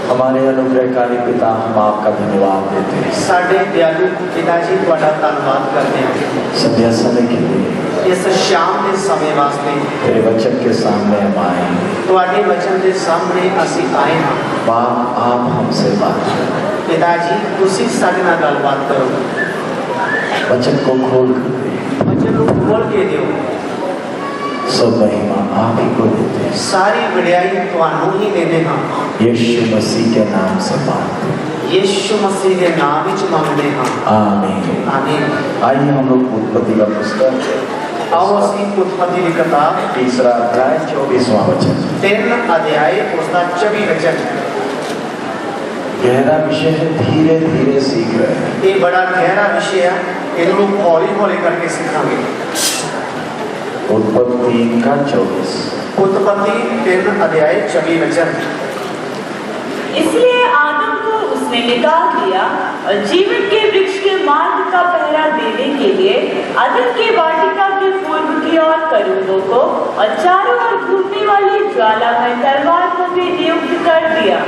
हमारे अनुग्रहकारी पिता, हम आपका धन्यवाद देते हैं साढ़े दयालु पिताजी तुहाडा धन्यवाद करते हैं संध्या समय के लिए। इस शाम के समय वास्ते तेरे वचन के सामने हम आए हैं। तुहाडे वचन के सामने असी आए हैं। बाप, आप हमसे बात करो। पिताजी तुसी साडे नाल गलबात करो। वचन को खोल कर दे। वचन को खोल के दियो। सब महिमा आप ही को देते हैं। सारी बढ़ाई तुहानू ही देते हैं। यीशु मसीह के नाम से मांगते हैं। यीशु मसीह के नाम विच मांगते हैं। आमीन। आमीन। आइए हम लोग उत्पत्ति का पुस्तक, आओ असी उत्पत्ति की किताब 3 अध्याय 24वां वचन। 3 अध्याय उसका 24 वचन। गहरा विषय है, धीरे धीरे सीख रहे हैं। ये बड़ा गहरा विषय है, इन लोग हौली हौली करके सीखेंगे। उत्पत्ति का 24। उत्पत्ति 3 अध्याय 24 वचन। इसलिए आदम को उसने निकाल दिया और जीवन के वृक्ष के मार्ग का पहरा देने के लिए अदन के वाटिका के पूर्व की ओर करूबों को और चारों ओर घूमने वाली ज्वालामय तलवार को भी नियुक्त कर दिया।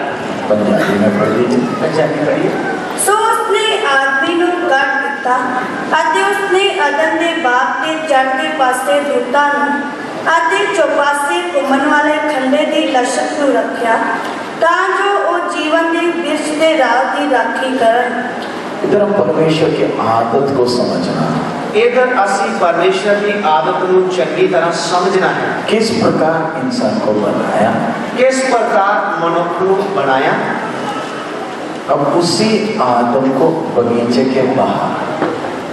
पंजाबी में पढ़ लीजिए। पंजाबी पढ़िए। सो उसने आदमी ਨੂੰ ਕੱਢ ਦਿੱਤਾ ਅਤੇ ਉਸਨੇ ਅਦਨ ਦੇ ਬਾਗ ਦੇ ਚੜ੍ਹਦੇ ਪਾਸੇ ਦੂਤਾਂ ਨੂੰ ਅਤੇ ਚੌਪਾਸੇ ਘੁੰਮਣ ਵਾਲੇ ਖੰਡੇ ਦੀ ਲਸ਼ਕ ਨੂੰ ਰੱਖਿਆ ਤਾਂ ਜੋ ਉਹ ਜੀਵਨ ਦੇ ਬਿਰਛ ਦੇ ਰਾਹ ਦੀ ਰਾਖੀ ਕਰਨ। इधर हम परमेश्वर की आदत को समझना, इधर असी परमेश्वर की आदत को चंगी तरह समझना है। किस प्रकार इंसान को बनाया, किस प्रकार मनुष्य को बनाया। अब उसी आदम को बगीचे के बाहर,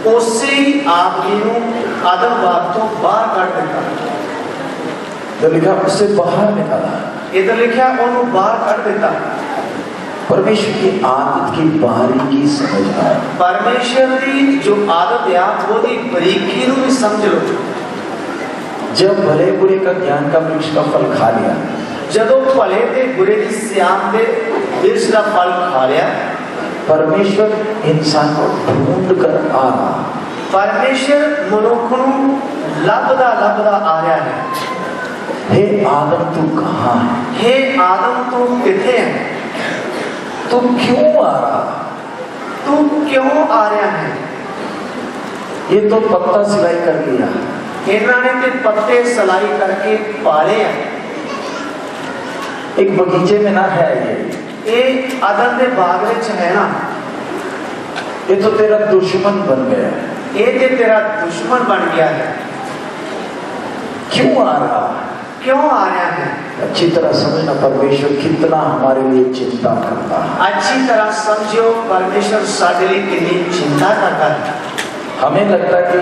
उसी आदमी को आदम बाग तो बाहर काट दिया। तो लिखा उससे बाहर निकाला। इधर लिखा उन्होंने बाहर काट दिया। परमेश्वर की आदत की बारीकी समझना, परमेश्वर की जो आदत है वो दी बारीकी को भी समझ लो। जब भले बुरे का ज्ञान का वृक्ष का फल खा लिया, जदों भले ते बुरे की सियान दे वृक्ष का फल खा लिया, परमेश्वर इंसान को ढूंढ कर आ रहा। परमेश्वर मनुष्य को लभदा लभदा आ रहा है। हे आदम तू कहाँ है? हे आदम तू किथे है? तू क्यों आ रहा? तू क्यों आ रहा है? ये तो पत्ता सिलाई कर लिया, इन्होंने ते पत्ते सिलाई करके पाले हैं। एक बगीचे में ना है ये अदन के बाग विच है ना। ये तो तेरा दुश्मन बन गया, ये ते तेरा दुश्मन बन गया है। क्यों आ रहा? क्यों आ रहा है? अच्छी तरह समझना, परमेश्वर कितना हमारे लिए चिंता करता है। अच्छी तरह समझो परमेश्वर साडे लिए कितनी चिंता करता है। हमें लगता है कि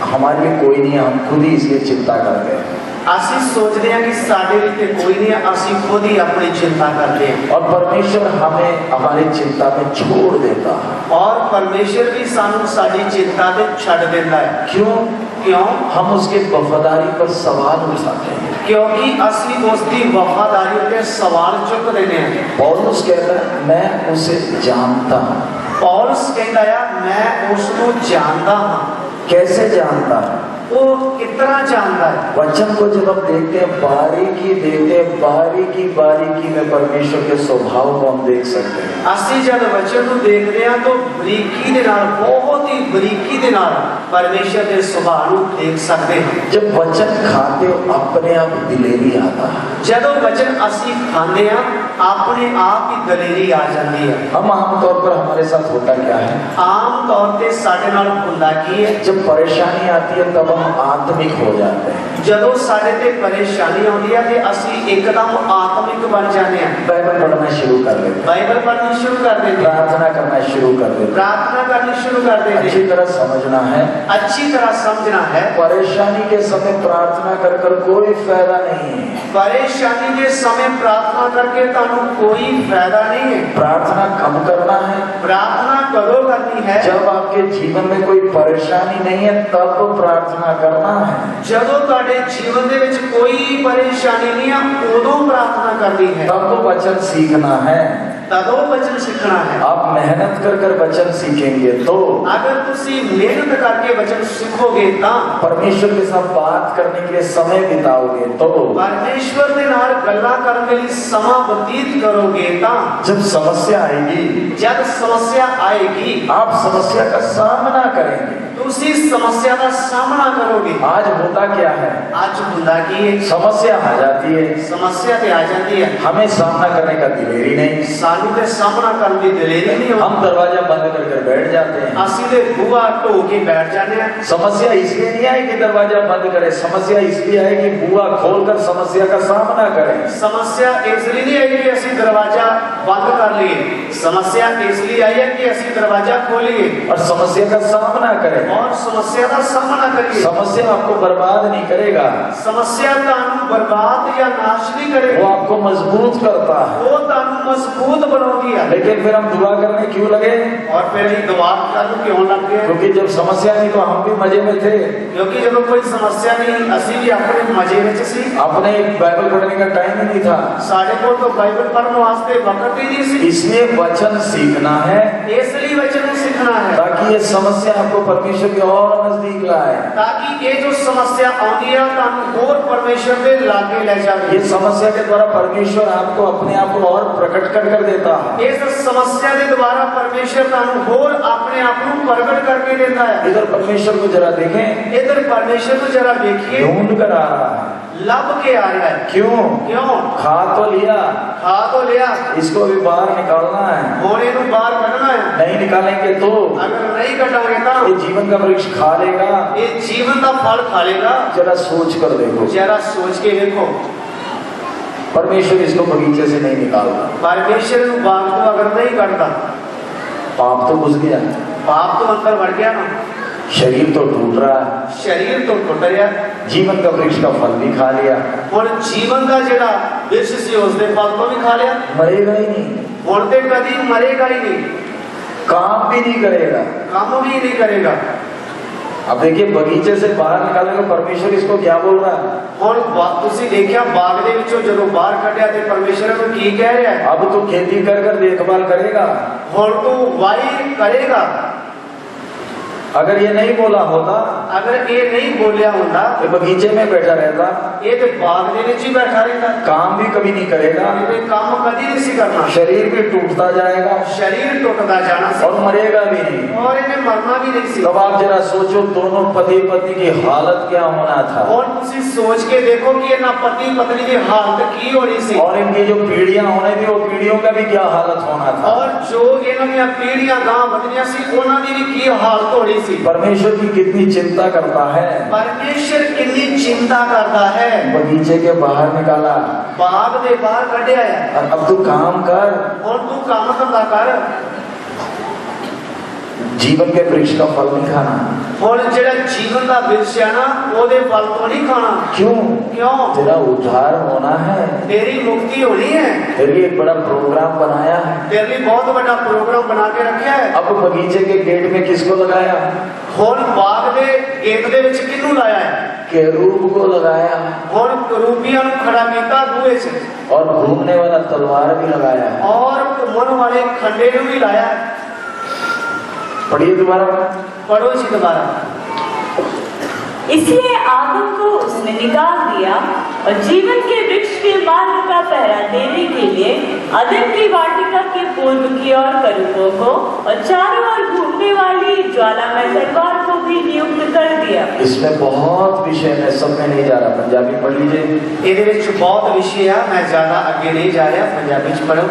हमारे लिए कोई नहीं है, हम खुद ही इसलिए चिंता करते हैं। असी सोचते हैं कि साडे लिए कोई नहीं है, असी खुद ही अपनी चिंता करते हैं। और परमेश्वर हमें हमारी चिंता में छोड़ देता है। और परमेश्वर भी सानू साडी चिंता पे छड़ देता है। क्यों? क्यों? हम उसके वफादारी पर सवाल उठाते हैं, क्योंकि असली उसकी वफादारी पे सवाल चुक देने हैं। पौलुस कहता है मैं उसे जानता हूँ। पौलुस कहता है मैं उसको जानता हूँ। कैसे जानता है? वो कितना जानता है? वचन को जब हम देखते हैं, बारीकी देखते हैं, बारीकी बारीकी में परमेश्वर के स्वभाव को हम देख सकते हैं। असली जब वचन को देखते हैं तो बारीकी दे नाल, बहुत ही बारीकी दे नाल परमेश्वर के स्वभाव को देख सकते हैं। जब वचन खाते हो अपने आप दिलेरी आता है। जब वचन असली खाते हैं अपने आप ही दिलेरी आ जाती है। हम आमतौर पर हमारे साथ होता क्या है? आम तौर पे साडे नाल हुंदा की है, जब परेशानी आती है तब हम आत्मिक हो जाते हैं। जदों साडे ते परेशानी आती है ते असली एकदम आत्मिक बन जाते हैं। बाइबल पढ़ना शुरू कर देते हैं, बाइबल पढ़नी शुरू कर देते हैं, प्रार्थना करना शुरू कर देते हैं, प्रार्थना करनी शुरू कर देते हैं। अच्छी तरह समझना है, अच्छी तरह समझना है, परेशानी के समय प्रार्थना कर कर कोई फायदा नहीं है। परेशानी के समय प्रार्थना करके तानू कोई फायदा नहीं है। प्रार्थना कब करना है? प्रार्थना करो करनी है जब आपके जीवन में कोई परेशानी नहीं है, तब तो प्रार्थना करना है। जदों तुहाडे जीवन दे विच कोई परेशानी नहीं है, उदों प्रार्थना करनी है। तब तो वचन सीखना है। तदों वचन सीखना है। आप मेहनत कर कर वचन सीखेंगे तो अगर तुसी मेहनत करके वचन सीखोगे ता परमेश्वर के साथ बात करने के लिए समय बिताओगे तो परमेश्वर के नाल गल्ला करने लिए समा व्यतीत करोगे ता जब समस्या आएगी, जब समस्या आएगी आप समस्या का सामना करेंगे। तुसी समस्या का सामना करोगे। आज होता क्या है, आज हुंदा की है, समस्या आ जाती है, समस्या ते आ जाती है, हमें सामना करने का दिलेरी नहीं, सानू ते सामना करने की दिलेरी नहीं होती। हम दरवाजा बंद कर बैठ जाते हैं। असी ते बुआ ढो के बैठ जाते हैं। समस्या इसलिए नहीं आई कि दरवाजा बंद करे, समस्या इसलिए आई कि बुआ खोलकर समस्या का सामना करें। समस्या इसलिए नहीं आई कि असी दरवाजा बंद कर लिए, समस्या इसलिए आई है कि असी दरवाजा खोलिए और समस्या का सामना करें। और समस्या का सामना करिए। समस्या आपको बर्बाद नहीं करेगा, समस्या तानू बर्बाद या नाश नहीं करेगी, वो आपको मजबूत करता है। वो तानू मजबूत बनाती है। लेकिन फिर हम दुआ करने क्यों लगे? और फिर ही दुआ करने क्यों लग गए? क्योंकि जब समस्या नहीं तो हम भी मजे में थे। क्योंकि जब कोई समस्या नहीं असी भी अपने मजे में सी। अपने बाइबल पढ़ने का टाइम ही नहीं था, साढ़े को तो बाइबल पढ़ने वास्ते वक्त ही नहीं सी। इसलिए वचन सीखना है, इसलिए वचन सीखना है ताकि ये समस्या आपको परमेश्वर के और नजदीक लाए, ताकि ये जो समस्या आती है ताकि और परमेश्वर के लागे ले जाए। ये समस्या के द्वारा परमेश्वर आपको अपने आप को और प्रकट कर देता है। इस समस्या के द्वारा परमेश्वर तानू और अपने आप को प्रकट करके देता है। इधर परमेश्वर को जरा देखें, इधर परमेश्वर को जरा देखिए, ढूंढ कर आ रहा है, लब के आ रहा है। क्यों? क्यों? खा तो लिया, खा तो लिया, इसको भी बाहर निकालना है, घोड़े को बाहर कटना है। नहीं निकालेंगे तो अगर नहीं कटांगे तो ये जीवन का वृक्ष खा लेगा। ये जीवन का फल खा लेगा। जरा सोच कर देखो, जरा सोच के देखो, परमेश्वर इसको बगीचे से नहीं निकालता, परमेश्वर बाग को अगर नहीं करता, पाप तो घुस गया, पाप तो अंदर बढ़ गया ना, शरीर तो टूट रहा है, शरीर तो टूट गया, जीवन का वृक्ष का फल भी खा लिया, और जीवन का जेड़ा वृक्ष से उसने फल को भी खा लिया, मरेगा ही नहीं, और ते कभी मरेगा ही नहीं, काम भी नहीं करेगा, काम भी नहीं करेगा। अब देखिए बगीचे से बाहर निकालेगा, परमेश्वर इसको क्या बोल रहा है? और तुसी देखिया बाग दे विचों जदों बाहर कटिया ते परमेश्वर को की कह रहा है? अब तो खेती कर देखभाल करेगा, और तू वाई करेगा। अगर ये नहीं बोला होता, अगर ये नहीं बोलिया होता तो बगीचे में बैठा रहता, ये तो बाग दे विच ही बैठा रहता, काम भी कभी नहीं करेगा, ये काम कभी नहीं सी करना, शरीर भी टूटता जाएगा, शरीर टूटता जाना सी, और मरेगा भी नहीं। और इन्हें मरना भी नहीं सी। तब आप जरा सोचो दोनों पति पत्नी की हालत क्या होना था, और तुसी सोच के देखो कि ये ना पति पत्नी की हालत की होनी सी, और इनकी जो पीढ़ियां होने थी वो पीढ़ियों का भी क्या हालत होना था, और जो इन्होंने पीढ़ियां गांव बदलियां सी उन्होंने भी की हालत होनी सी। परमेश्वर की कितनी चिंता करता है, परमेश्वर कितनी चिंता करता है। बगीचे के बाहर निकाला, बाग दे बाहर कढ़िया है, और अब तू काम कर, और तू काम धंधा कर, जीवन के वृक्ष का फल नहीं खाना। और जेड़ा जीवन का वृक्ष है ना ओदे फल तो नहीं खाना। क्यों? क्यों? तेरा उद्धार होना है, तेरी मुक्ति होनी है, तेरे लिए एक बड़ा प्रोग्राम बनाया है। तेरे लिए बहुत बड़ा प्रोग्राम बना के रखा है। अब बगीचे के गेट में किसको लगाया? और बाग दे गेट दे विच किन्नू लाया है? केरूब को लगाया, और करूबियां नु खड़ा कीता दूए से, और घूमने वाला तलवार भी लगाया, और घूमन वाले खंडे नु भी लाया। पढ़िए दोबारा, पढ़ो जी दोबारा। इसलिए आदम को उसने निकाल दिया और जीवन के वृक्ष के मार्ग का पहरा देने के लिए अदन की वाटिका के पूर्व की ओर करूबों को और चारों ओर घूमने वाली ज्वालामय तलवार को भी नियुक्त कर दिया। इसमें बहुत विषय है, सब में नहीं जा रहा, पंजाबी पढ़ लीजिए। ਇਹਦੇ ਵਿੱਚ ਬਹੁਤ ਵਿਸ਼ੇ ਆ, मैं ज्यादा ਅੱਗੇ नहीं जा रहा, पंजाबी ਚ पढ़ो।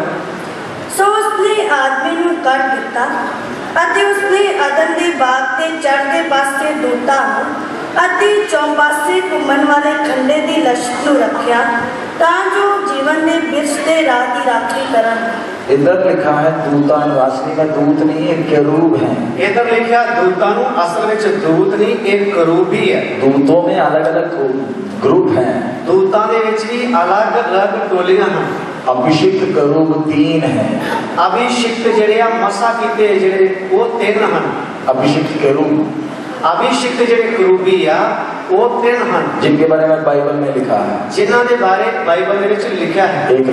ਸੋ ਉਸਨੇ ਆਦਮੀ ਨੂੰ ਕੱਢ ਦਿੱਤਾ ਅਤੇ ਉਸਨੇ ਅਦਨ ਦੇ ਬਾਗ ਦੇ ਚੜ੍ਹਦੇ ਪਾਸੇ ਦੂਤਾਂ ਨੂੰ ਅਤੇ ਚੌਪਾਸੇ ਘੁੰਮਣ ਵਾਲੇ ਖੰਡੇ ਦੀ ਲਸ਼ਕ ਨੂੰ ਰੱਖਿਆ ਤਾਂ ਜੋ ਜੀਵਨ ਦੇ ਬਿਰਛ ਦੇ ਰਾਹ ਦੀ ਰਾਖੀ ਕਰਨ। इधर लिखा है दूतान, असली में दूत नहीं है, केरूब है। इधर लिखा दूतां नु, असल में दूत नहीं एक करूब ही है। दूतों में अलग अलग ग्रुप हैं, दूतां दे विच भी अलग अलग टोलियां हैं। अभिषिक्त करूब 3 हैं, अभिषिक्त जेड़े आ मसा कीते जेड़े वो 3 हैं। अभिषिक्त केरूब, अभिषिक्त जेड़े करूबी आ वो तीन हन जिनके बारे में बाइबल में लिखा है। जिन्हां दे बारे बाइबल दे विच लिखा है। एक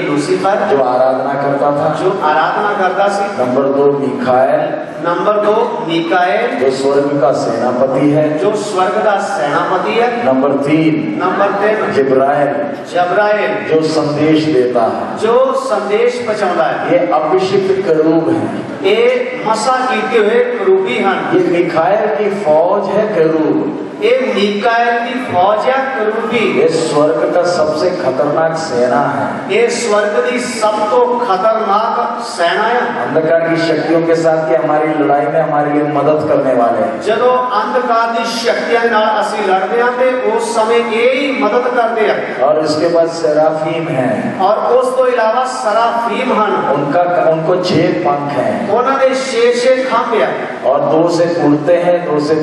लूसीफर जो आराधना करता था, जो आराधना करता सी। नंबर 2 मीकाएल, नंबर 2 मीकाएल जो स्वर्ग का सेनापति है, जो स्वर्ग का सेनापति है। नंबर 3 जब्राइल जो संदेश देता है, जो संदेश पहुंचाता है। ये अभिषिक्त करूब है, ये मसा कीते हुए करूबी हन। ये मीकाएल की फौज है करूब, ये मीकाएल की फौज है करूबी। ये स्वर्ग का सबसे खतरनाक सेना है, ये स्वर्ग की सब तो खतरनाक सेना है। अंधकार की शक्तियों के साथ कि हमारी लड़ाई में हमारे लिए मदद करने वाले हैं। जदों अंधकार की शक्तियां नाल असि लड़दे हां ते उस समय यही मदद करते हैं। और इसके बाद सेराफीम है, और उस तो इलावा सराफीम हन, उनको 6 पंख हैं, उन्होंने 6 खंभ है। और 2 से उड़ते हैं, 2 से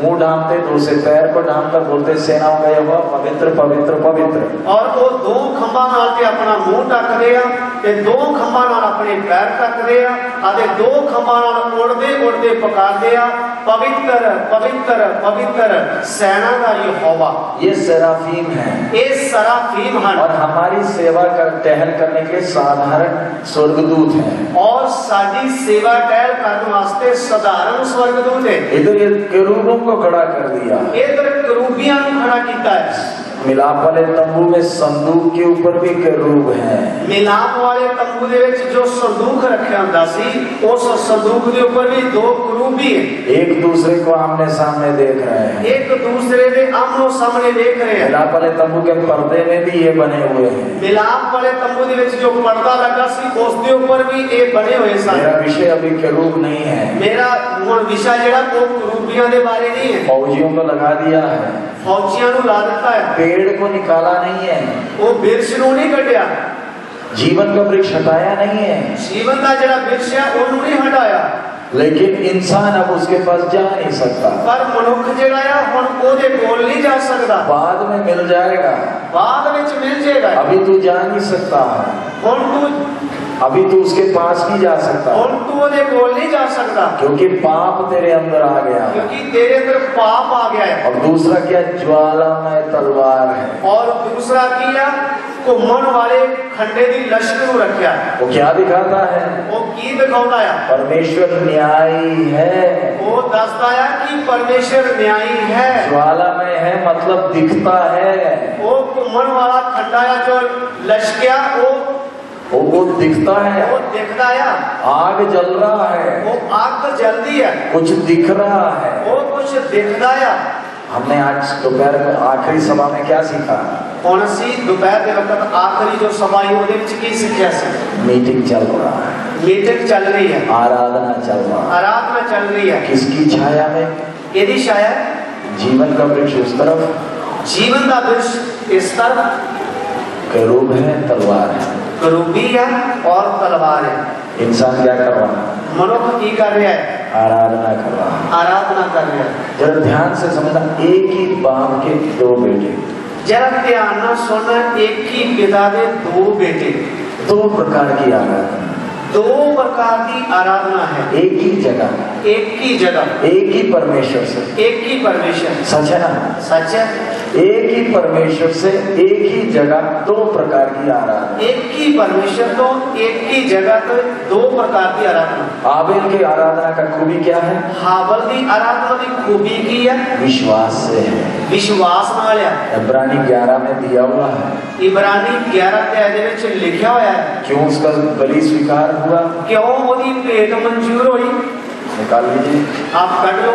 मुंह ढांपते, 2 से पैर को ढांपकर बोलते सेनाओं का यहोवा पवित्र पवित्र पवित्र। और वो 2 खंभा नाल ते अपना मुंह ढकदे आ ते 2 खंभा नाल अपने पैर ढकदे आ आदे 2 खंभा नाल उड़दे उड़दे पकारदे आ पवित्र पवित्र पवित्र सेना का यहोवा। ये सेराफीम है, ये सराफीम हन। और हमारी सेवा कर टहल करने के साधारण स्वर्गदूत हैं, और साडी सेवा टहल करने वास्ते साधारण स्वर्गदूत है। इधर ये केरूबों को खड़ा कर दिया, इधर करूबियां खड़ा किया है। मिलाप वाले तंबू में संदूक के ऊपर भी केरूब है। मिलाप वाले तंबू दे विच जो संदूक रखा हुंदा सी उस संदूक के ऊपर भी 2 करूबी है। एक दूसरे को आमने सामने देख रहे हैं, एक दूसरे के आमनो सामने देख रहे हैं। मिलाप वाले तंबू के पर्दे में भी ये बने हुए हैं। मिलाप वाले तंबू दे विच जो पर्दा लगा सी उस दे ऊपर भी ये बने हुए सन। मेरा विषय अभी केरूब नहीं है, मेरा हुण विषय जेड़ा वो करूबियां दे बारे नहीं है। फौजियों को लगा दिया है, फौजियां नु ला दिता है, पेड़ को निकाला नहीं है, वो बिरछ नु नहीं कटिया, जीवन का वृक्ष हटाया नहीं है, जीवन का जेड़ा वृक्ष है ओनू नहीं हटाया। लेकिन इंसान अब उसके पास जा नहीं सकता। पर मनुख जेड़ा है हुण ओदे कोल नहीं जा सकदा, बाद में मिल जाएगा, बाद विच मिल जाएगा। अभी तू जा नहीं सकता है, हुण तू अभी तू उसके पास नहीं जा सकता, हुण तू ओदे कोल नहीं जा सकदा, क्योंकि पाप तेरे अंदर आ गया है। क्योंकि तेरे अंदर पाप आ गया है। और दूसरा क्या, ज्वालामय तलवार है। और दूसरा किया घुमन वाले खंडे दी लश्कर नु रखया। वो क्या दिखाता है? वो की दिखाता है? परमेश्वर न्यायी है। वो दसता है कि परमेश्वर न्यायी है। ज्वालामय है मतलब दिखता है। वो घुमन वाला खंडा है जो लश्किया वो दिखता है, वो दिखता है। आग जल रहा है, वो आग तो जल्दी है, कुछ दिख रहा है, वो कुछ दिखता है। हमने आज दोपहर को आखिरी सभा में क्या सीखा? कौन सी दोपहर के वक्त आखिरी जो सभा है ਉਹਦੇ ਵਿੱਚ ਕੀ ਸਿੱਖਿਆ ਸੀ? मीटिंग चल रहा है, मीटिंग चल रही है, आराधना चल रहा है। आराधना चल रही है। किसकी छाया में? यदि छाया जीवन का वृक्ष उस तरफ, जीवन का वृक्ष इस तरफ, करूब है, तलवार है, करूबी है और तलवार है। इंसान क्या कर रहा है? मनुष्य की कर रहा है? आराधना कर रहा है। आराधना कर रहा है। जरा ध्यान से समझना, एक ही बाप के 2 बेटे, जरा ध्यान ना सुनना, एक ही पिता के 2 बेटे, 2 प्रकार की आराधना, 2 प्रकार की आराधना है। एक ही जगह, एक ही जगह, एक ही परमेश्वर से, एक ही परमेश्वर। सच है ना? सच है। एक ही परमेश्वर से एक ही जगह 2 प्रकार की आराधना। एक ही परमेश्वर तो एक ही जगह तो 2 प्रकार की आराधना। आबेल की आराधना का खूबी क्या है? हाबल की आराधना की खूबी की है विश्वास से है। विश्वास नाल है। इब्रानी 11 में दिया हुआ है। इब्रानी 11 अध्याय दे विच लिखा होया है। क्यों उसका बलि स्वीकार हुआ? क्यों ओदी भेंट मंजूर हुई? निकाल लीजिए, आप कट लो।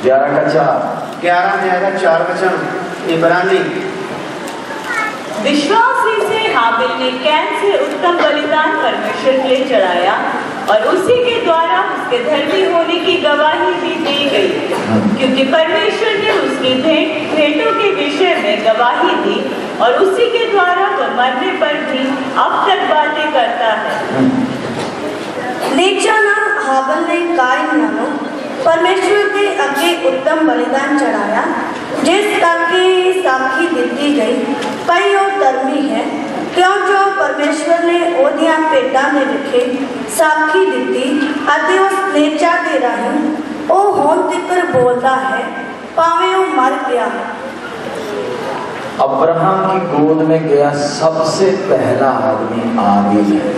11 का 4, 11 अध्याय का 4 वचन इब्रानी। विश्वास ही से हाबिल ने कैन से उत्तम बलिदान परमेश्वर के लिए चढ़ाया और उसी के द्वारा उसके धर्मी होने की गवाही भी दी गई, क्योंकि परमेश्वर ने उसकी भेंटों के विषय में गवाही दी और उसी के द्वारा वह मरने पर भी अब तक बातें करता है। नीचाना हाबल ने कायन नालों परमेश्वर के अगे उत्तम बलिदान चढ़ाया, जिस करके साखी दी गई पई और धर्मी है, क्यों जो परमेश्वर ने ओदियां पेट ਭੇਡਾਂ ਨੇ ਵਿਖੇ ਸਾਖੀ ਦਿੱਤੀ ਅਤੇ ਉਸ ਨੇਚਾ ਦੇ ਰਾਹੀਂ ਉਹ ਹੁਣ ਤੱਕ ਬੋਲਦਾ ਹੈ ਭਾਵੇਂ ਉਹ ਮਰ ਗਿਆ। अब्राहम की गोद में गया सबसे पहला आदमी आबिल है।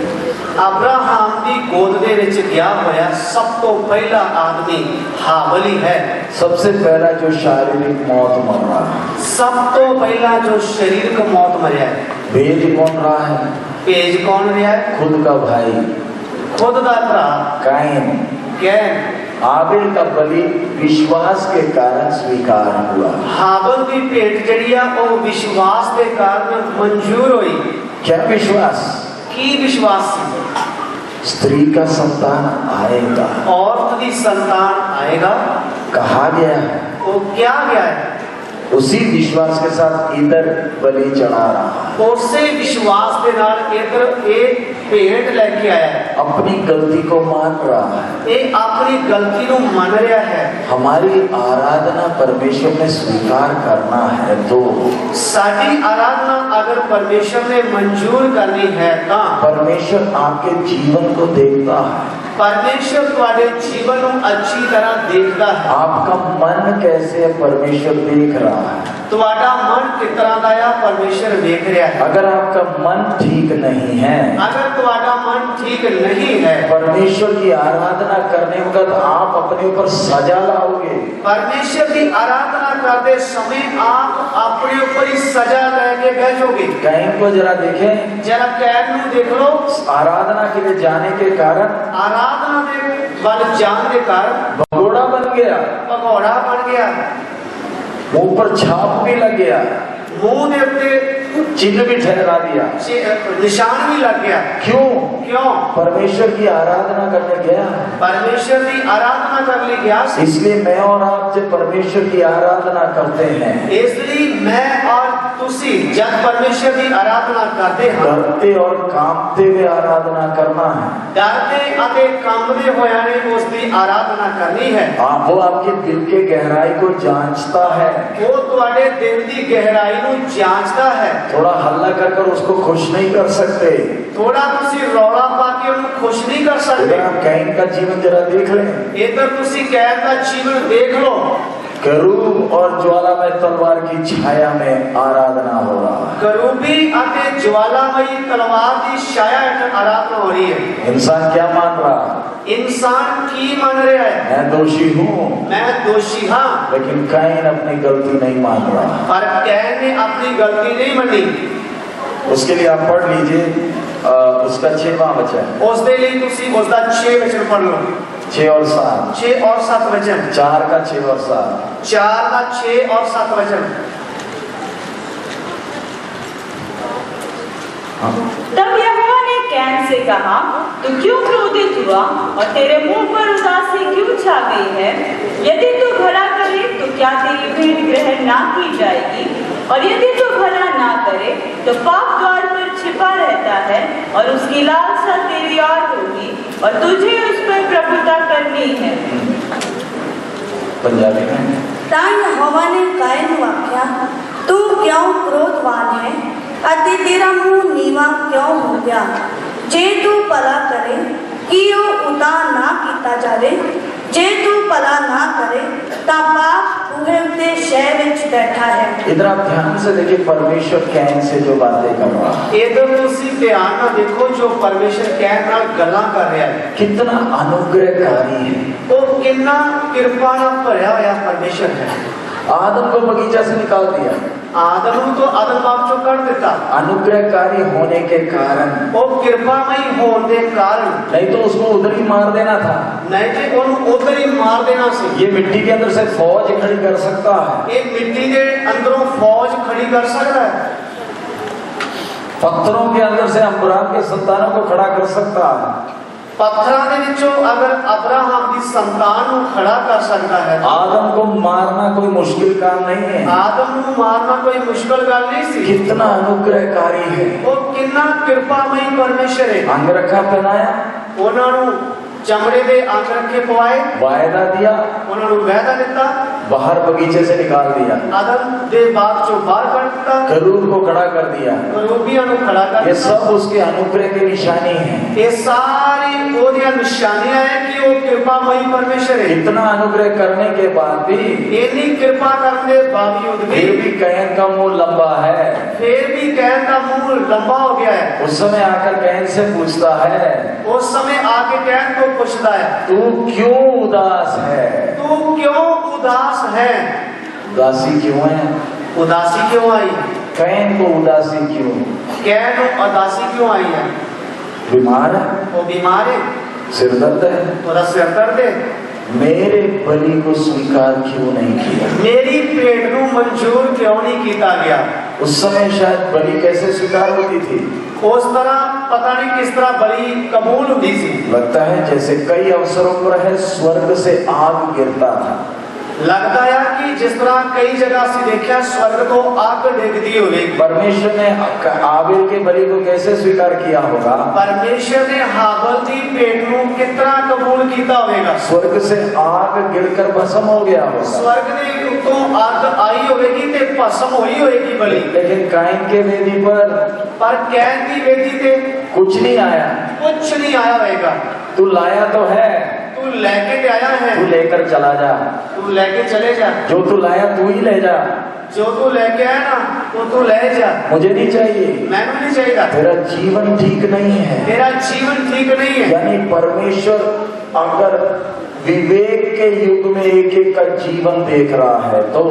अब्राहम की गोद दे विच गया होया सब तो पहला आदमी हाबिल ही है। सबसे पहला जो शारीरिक मौत मर रहा है, सब तो पहला जो शरीर को मौत मरिया है। भेद कौन रहा है? भेज कौन रहा है? खुद का भाई, खुद का भरा कायन। कैन। आबिल का बलि विश्वास के कारण स्वीकार हुआ। हाबिल की भेंट जड़ी आ वो विश्वास के कारण मंजूर हुई। क्या विश्वास? की विश्वास सी? स्त्री का संतान आएगा, औरत की संतान आएगा कहा गया है। वो क्या गया है? उसी विश्वास के साथ इधर बलि चढ़ा रहा है। उसे विश्वास के नाल इधर एक भेंट लेके आया है। अपनी गलती को मान रहा है, ये अपनी गलती को मान रहा है। हमारी आराधना परमेश्वर ने स्वीकार करना है तो साडी आराधना अगर परमेश्वर ने मंजूर करनी है तो परमेश्वर आपके जीवन को देखता है। परमेश्वर तुम्हारे जीवन को अच्छी तरह देखता है। आपका मन कैसे है परमेश्वर देख रहा है। तुम्हारा मन कितना दया परमेश्वर देख रहा है। अगर आपका मन ठीक नहीं है, अगर तुम्हारा मन ठीक नहीं है, परमेश्वर की आराधना करने वक्त आप अपने ऊपर सजा लाओगे। परमेश्वर की आराधना करते समय आप अपने ऊपर ही सजा लेके बैठोगे। कैन को जरा देखें, जरा कैन को देख लो। आराधना के लिए जाने के कारण आराधना में वाले जान के कारण भगोड़ा बन गया, भगोड़ा बन गया, मुंह पर छाप भी लग गया, मुंह के उत्ते चिन्ह भी ठहरा दिया, निशान भी लग गया। क्यों? क्यों? परमेश्वर की आराधना करने गया। परमेश्वर की आराधना करने गया। इसलिए मैं और आप जब परमेश्वर की आराधना करते हैं, इसलिए मैं और तुसी जब परमेश्वर की आराधना करते हैं, डरते और कांपते हुए आराधना करना है। डरते अते कांपते होया ने उसकी आराधना करनी है। वो आपके दिल के गहराई को जांचता है। वो तुम्हारे दिल की गहराई को जांचता है। थोड़ा हल्ला कर उसको खुश नहीं कर सकते। थोड़ा तुसी रौला पाके उनको खुश नहीं कर सकते। अगर आप कैन का जीवन जरा देख लें, इधर तुसी कैन का जीवन देख लो। करूब और ज्वालामय तलवार की छाया में आराधना हो रहा है। करूबी अते ज्वालामयी तलवार की छाया में आराधना हो रही है। इंसान क्या मान रहा है? इंसान की मान रहा है? मैं दोषी हूँ, मैं दोषी हाँ। लेकिन कैन अपनी गलती नहीं मान रहा। और कैन ने अपनी गलती नहीं मानी। उसके लिए आप पढ़ लीजिए उसका 6वां वचन। उसके लिए तुसी उसका 6 वचन पढ़ लो। 6 और 7, 6 और 7 वचन। 4 का 6 और 7, 4 का 6 और 7 वचन। तब यहोवा ने कैन से कहा, तू क्यों क्रोधित हुआ और तेरे मुंह पर उदासी क्यों छा गई है? यदि तू भला करे तो क्या तेरी भेंट ग्रहण ना की जाएगी? और यदि तू भला ना करे तो पाप द्वार पर छिपा रहता है और उसकी लालसा तेरी ओर होगी और तुझे उस पर प्रभुता करनी है। पंजाबी में ਤਾਂ ਯਹੋਵਾ ਨੇ ਕਾਇਨ ਨੂੰ ਆਖਿਆ, ਤੂੰ ਕਿਉਂ ਕ੍ਰੋਧਵਾਨ ਹੈ ਅਤੇ ਤੇਰਾ ਮੂੰਹ ਨੀਵਾਂ ਕਿਉਂ ਹੋ ਗਿਆ? ਜੇ ਤੂੰ ਭਲਾ ਕਰੇ ਕਿ ਉਹ ਉਤਾਰ ਨਾ ਕੀਤਾ ਜਾਵੇ, ਜੇ ਤੂੰ ਭਲਾ ਨਾ करे ਤਾਂ पाप बूहे उत्ते शह विच बैठा है। इधर आप ध्यान से देखिए परमेश्वर कैन से जो बातें कर रहा है। इधर तुसी ध्यान ना देखो जो परमेश्वर कैन नाल गल्लां कर रहा है। कितना अनुग्रहकारी है, वो कितना कृपा नाल भरया होया परमेश्वर है। आदम को बगीचा से निकाल दिया, आदम को आदम बाप चो कर देता। अनुग्रहकारी होने के कारण, वो कृपामयी होने के कारण, नहीं तो उसको उधर ही मार देना था। नहीं तो उनको उधर ही मार देना सी। ये मिट्टी के अंदर से फौज खड़ी कर सकता है, एक मिट्टी के अंदरों फौज खड़ी कर सकता है, पत्थरों के अंदर से अब्राहम के संतानों को खड़ा कर सकता है। पत्थरां दे विचों अगर अब्राहम की संतान को खड़ा कर सकता है। आदम को मारना कोई मुश्किल काम नहीं है। आदम को मारना कोई मुश्किल गल नहीं सी। कितना अनुग्रहकारी है, वो कितना कृपामयी परमेश्वर है। अंगरखा पहनाया, उन्होंने चमड़े दे अंग रखे पवाए, वायदा दिया, उन्होंने वायदा दिता, बाहर बगीचे से निकाल दिया, आदम दे बाग चो बाहर कर दिता, करूब को खड़ा कर दिया। करूबियां नु खड़ा कर ये दिता। सब उसके अनुग्रह की निशानी है। ये सारी ओदियां निशानियां है कि वो कृपामयी परमेश्वर है। इतना अनुग्रह करने के बाद भी इतनी कृपा करने के बावजूद फिर भी कैन का मुंह लंबा है। फिर भी कैन का मुंह लंबा हो गया है। उस समय आकर कैन से पूछता है, उस समय आके कैन को पूछता है, तू क्यों उदास है? तू क्यों उदास है? उदासी क्यों है? उदासी क्यों आई? कैन को उदासी क्यों? कैन उदासी क्यों आई है? बीमार है, वो बीमार है, सिर दर्द है, थोड़ा सिर दर्द है, मेरे बलि को स्वीकार क्यों नहीं किया? मेरी पेट को मंजूर क्यों नहीं किया गया? उस समय शायद बलि कैसे स्वीकार होती थी? उस तरह पता नहीं किस तरह बलि कबूल होती थी। लगता है जैसे कई अवसरों पर है स्वर्ग से आग गिरता था। लगता है कि जिस तरह कई जगह से देखा स्वर्ग को आग देखती हुई। परमेश्वर ने आबेल के बलि को कैसे स्वीकार किया होगा? परमेश्वर ने हाबल की पेट को कितना कबूल किया होगा? स्वर्ग से आग गिरकर भस्म हो गया होगा। स्वर्ग ने तो आग आई होगी ते भस्म हुई होगी बलि। लेकिन काइन के वेदी पर कैन की वेदी पे कुछ नहीं आया। कुछ नहीं आया होगा। तू लाया तो है, तू लेके आया है, तू लेकर चला जा। तू लेके चले जा, जो तू लाया तू ही ले जा। जो तू लेके आया ना वो तू ले जा, मुझे नहीं चाहिए, मैंने नहीं चाहिए। तेरा जीवन ठीक नहीं है, तेरा जीवन ठीक नहीं है। यानी परमेश्वर अगर विवेक के युग में एक एक का जीवन देख रहा है तो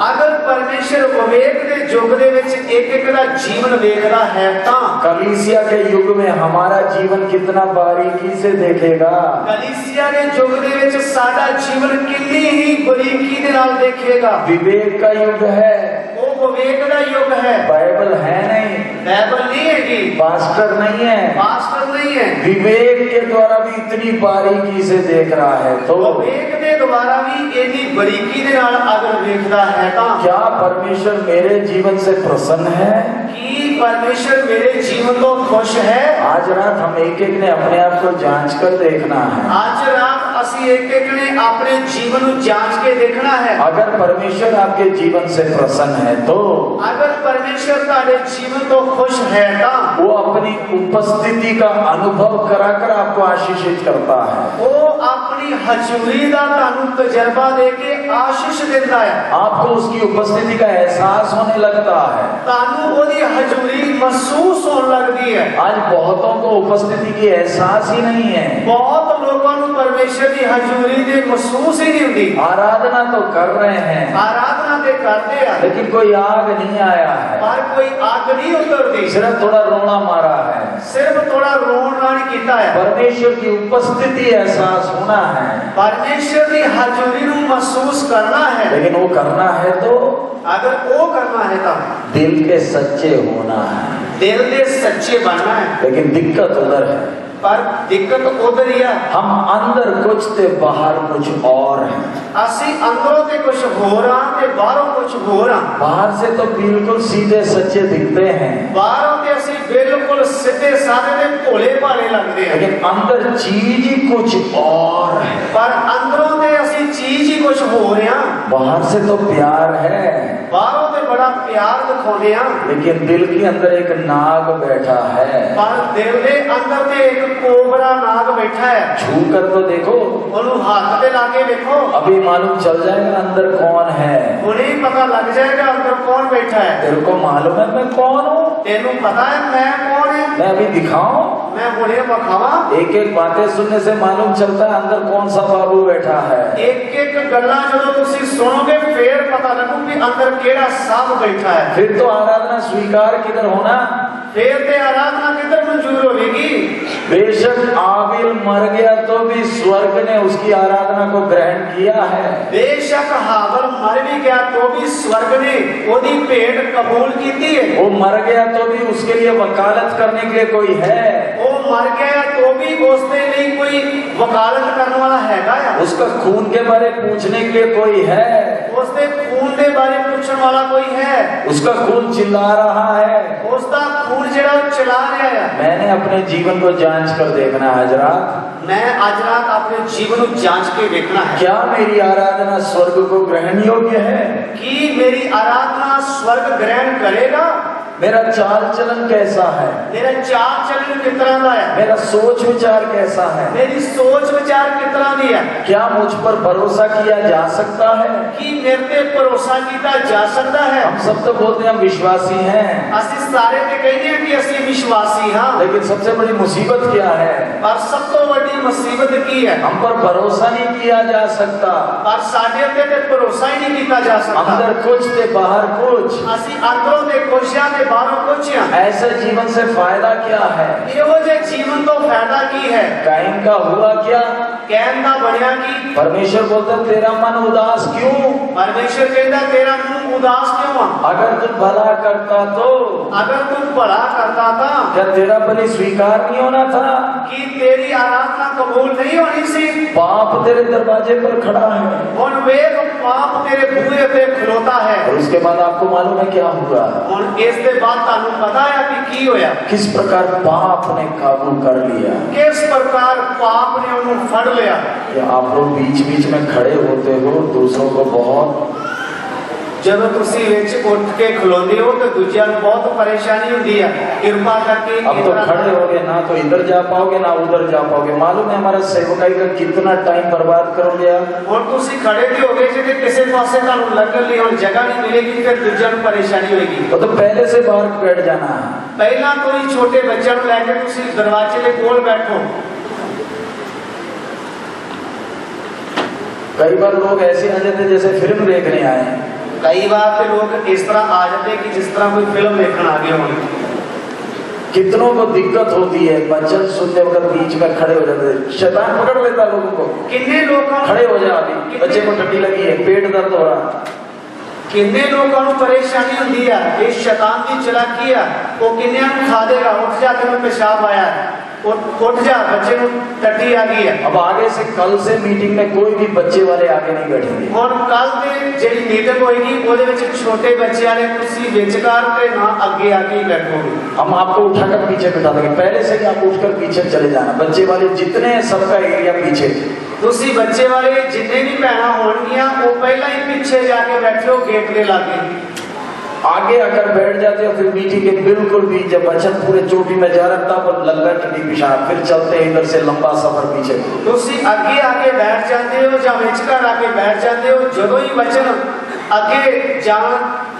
अगर परमेश्वर विवेक के युग दे विच एक एक का जीवन देख रहा है ता कलीसिया के युग में हमारा जीवन कितना बारीकी से देखेगा। कलीसिया के युग दे विच साडा जीवन कितनी ही बारीकी दे नाल देखेगा। विवेक का युग है, वो विवेक का युग है। बाइबल है नहीं, बाइबल नहीं है कि पास्टर नहीं है, पास्टर नहीं है। विवेक के द्वारा भी इतनी बारीकी से देख रहा है तो विवेक के द्वारा भी इतनी बारीकी दे नाल अगर देखता है ता क्या परमेश्वर मेरे जीवन से प्रसन्न है? कि परमेश्वर मेरे जीवन को खुश है? आज रात हम एक एक ने अपने आप को जांच कर देखना है। आज रात असी एक एक ने अपने जीवन को जांच के देखना है। अगर परमेश्वर आपके जीवन से प्रसन्न है तो अगर परमेश्वर तुम्हारे जीवन को खुश है ता वो अपनी उपस्थिति का अनुभव कराकर आपको आशीषित करता है। वो अपनी हजूरी का तानू तजर्बा देके आशीष देता है। आपको उसकी उपस्थिति का एहसास होने लगता है। तानू ओदी हजूरी महसूस होने लगती है। आज बहुतों को उपस्थिति की एहसास ही नहीं है। बहुत लोगों को परमेश्वर की हजूरी दे महसूस ही नहीं होती। आराधना तो कर रहे हैं, आराधना दे करते हैं, लेकिन कोई आग नहीं आया है, पर कोई आग नहीं उतरती। सिर्फ थोड़ा रोना मारा है, सिर्फ थोड़ा रोना नहीं किया है। परमेश्वर की उपस्थिति एहसास होना है, परमेश्वर की हजूरी को महसूस करना है। लेकिन वो करना है तो अगर वो करना है तो दिल के सच्चे होना है। दिल दे सच्चे बनना है। लेकिन दिक्कत उधर है, पर दिक्कत उधर ही है। हम अंदर कुछ ते बाहर कुछ और है। असी अंदरों ते कुछ हो रहा ते बाहरों कुछ हो रहा। बाहर से तो बिल्कुल सीधे सच्चे दिखते हैं, बाहरों ते असी बिल्कुल सीधे साधे ते भोले भाले लगते हैं, लेकिन अंदर चीज ही कुछ और है। पर अंदरों ते असी चीज ही कुछ हो रहे हैं। बाहर से तो प्यार है, बाहरों ते बड़ा प्यार दिखाते हैं, लेकिन दिल के अंदर एक नाग बैठा है। पर दिल के अंदर ते एक कोबरा नाग बैठा है। छू कर तो देखो, उन्होंने हाथ पे लाके देखो, अभी मालूम चल जाएगा अंदर कौन है। उन्हें पता लग जाएगा अंदर कौन बैठा है। तेरे को मालूम है मैं कौन हूँ? तेनू पता है मैं कौन है? मैं अभी दिखाऊं? मैं उन्हें बखावा। एक एक बातें सुनने से मालूम चलता है अंदर कौन सा बाबू बैठा है। एक एक गल्ला जो तुसी सुनोगे फिर पता लगू कि अंदर केड़ा साहब बैठा है। फिर तो आराधना स्वीकार किधर होना, फिर ते आराधना किधर मंजूर होगी। बेशक आबिल मर गया तो भी स्वर्ग ने उसकी आराधना को ग्रहण किया है। बेशक हाबल मर भी गया तो भी स्वर्ग ने ओदी भेंट कबूल की है। वो मर गया तो भी उसके लिए वकालत करने के लिए कोई है। वो मर गया तो भी उसके लिए कोई वकालत करने वाला है। उसका खून के बारे पूछने के लिए कोई है। उसके खून के बारे पूछने वाला कोई है। उसका खून चिल्ला रहा है, उसका खून जरा चला रहा है। मैंने अपने जीवन को जांच कर देखना है जरा। मैं आज रात अपने जीवन को जांच के देखना है। क्या मेरी आराधना स्वर्ग को ग्रहण योग्य है? कि मेरी आराधना स्वर्ग ग्रहण करेगा? मेरा चाल चलन कैसा है? मेरा चाल चलन कितना का है? मेरा सोच विचार कैसा है? मेरी सोच विचार कितना दी है? क्या मुझ पर भरोसा किया जा सकता है? कि मेरे पे भरोसा किया जा सकता है? हम सब तो बोलते हैं हम विश्वासी हैं, असि सारे ते कहते हैं कि असि विश्वासी हाँ, लेकिन सबसे बड़ी मुसीबत क्या है? पर सब तो बड़ी मुसीबत की है हम पर भरोसा नहीं किया जा सकता। पर साडे ते भरोसा ही नहीं किया जा सकता। अंदर कुछ ते बाहर कुछ, असि अंदरों ते खुशियां ते बाहरों खुशियां। ऐसे जीवन से फायदा क्या है? ਇਹੋ ਜਿਹੇ जीवन तो फायदा की है? कायम का हुआ क्या? कहन का बढ़िया की? परमेश्वर बोलता है तेरा मन उदास क्यों? परमेश्वर कहता तेरा मुंह उदास क्यों है? अगर तू भला करता तो अगर तू भला करता था क्या तेरा बलि स्वीकार नहीं होना था? कि तेरी आराधना कबूल नहीं होनी सी? पाप तेरे दरवाजे पर खड़ा है और वे पाप तेरे बूहे पे खलोता है। और उसके बाद आपको मालूम है क्या हुआ? और इसके बाद तानू पता है कि की होया? किस प्रकार पाप ने काबू कर लिया, किस प्रकार पाप ने उन्हें फड़ लिया। कि आप लोग बीच बीच में खड़े होते हो, दूसरों को बहुत, जब तुसी विच उठ के खलोते हो तो दूसरिया बहुत परेशानी होती है। कृपा करके अब तो खड़े होगे ना तो इधर जा पाओगे ना उधर जा पाओगे। मालूम है हमारा सेवकाई का कितना टाइम बर्बाद करोगे आप? और तुसी खड़े भी होगे जे किसी पासे तानू लगन नहीं और जगह नहीं मिलेगी, फिर दूसरिया को परेशानी होगी। तो पहले से बाहर बैठ जाना है। पहला तो ही छोटे बच्चों को लेकर तुसी दरवाजे के कोल बैठो। कई बार लोग ऐसे आ जाते जैसे फिल्म देखने आए हैं। कई बार तो लोग इस तरह आ जाते कि जिस तरह कोई फिल्म देखने आ गए हों। कितनों को दिक्कत होती है, वचन सुनते वक्त बीच में खड़े हो जाते हैं, शैतान पकड़ लेता है लोगों को। कितने लोग खड़े हो जाओ, अभी बच्चे को ठंडी लगी है, पेट दर्द हो रहा, कितने लोगों को परेशानी होती है। ये शैतान की चालाकी है, वो किन्ने खा देगा। उठ जा, तेरे पेशाब आया है, उठ जा, बच्चे को टट्टी आ गई है। अब आगे से कल से मीटिंग में कोई भी बच्चे वाले आगे नहीं बैठेंगे। और कल से जी मीटिंग होगी ਉਹਦੇ ਵਿੱਚ छोटे बच्चे वाले तुसी विचकार पे ना आगे आके बैठोगे। हम आपको उठाकर पीछे बिठा देंगे, पहले से ही आप उठकर पीछे चले जाना। बच्चे वाले जितने हैं सबका एरिया पीछे। तुसी बच्चे वाले जितने भी भैना होंगियां वो पहला ही पीछे जाके बैठे हो गेट के लागे। आगे आकर बैठ जाते हो, फिर मीटिंग के बिल्कुल भी जब वचन पूरे चोटी में जा रहा था पर लंगा टट्टी पेशाब, फिर चलते इधर से लंबा सफर पीछे। तुसी आगे आके बैठ जाते हो या विचकार आके बैठ जाते हो। जो ही वचन आगे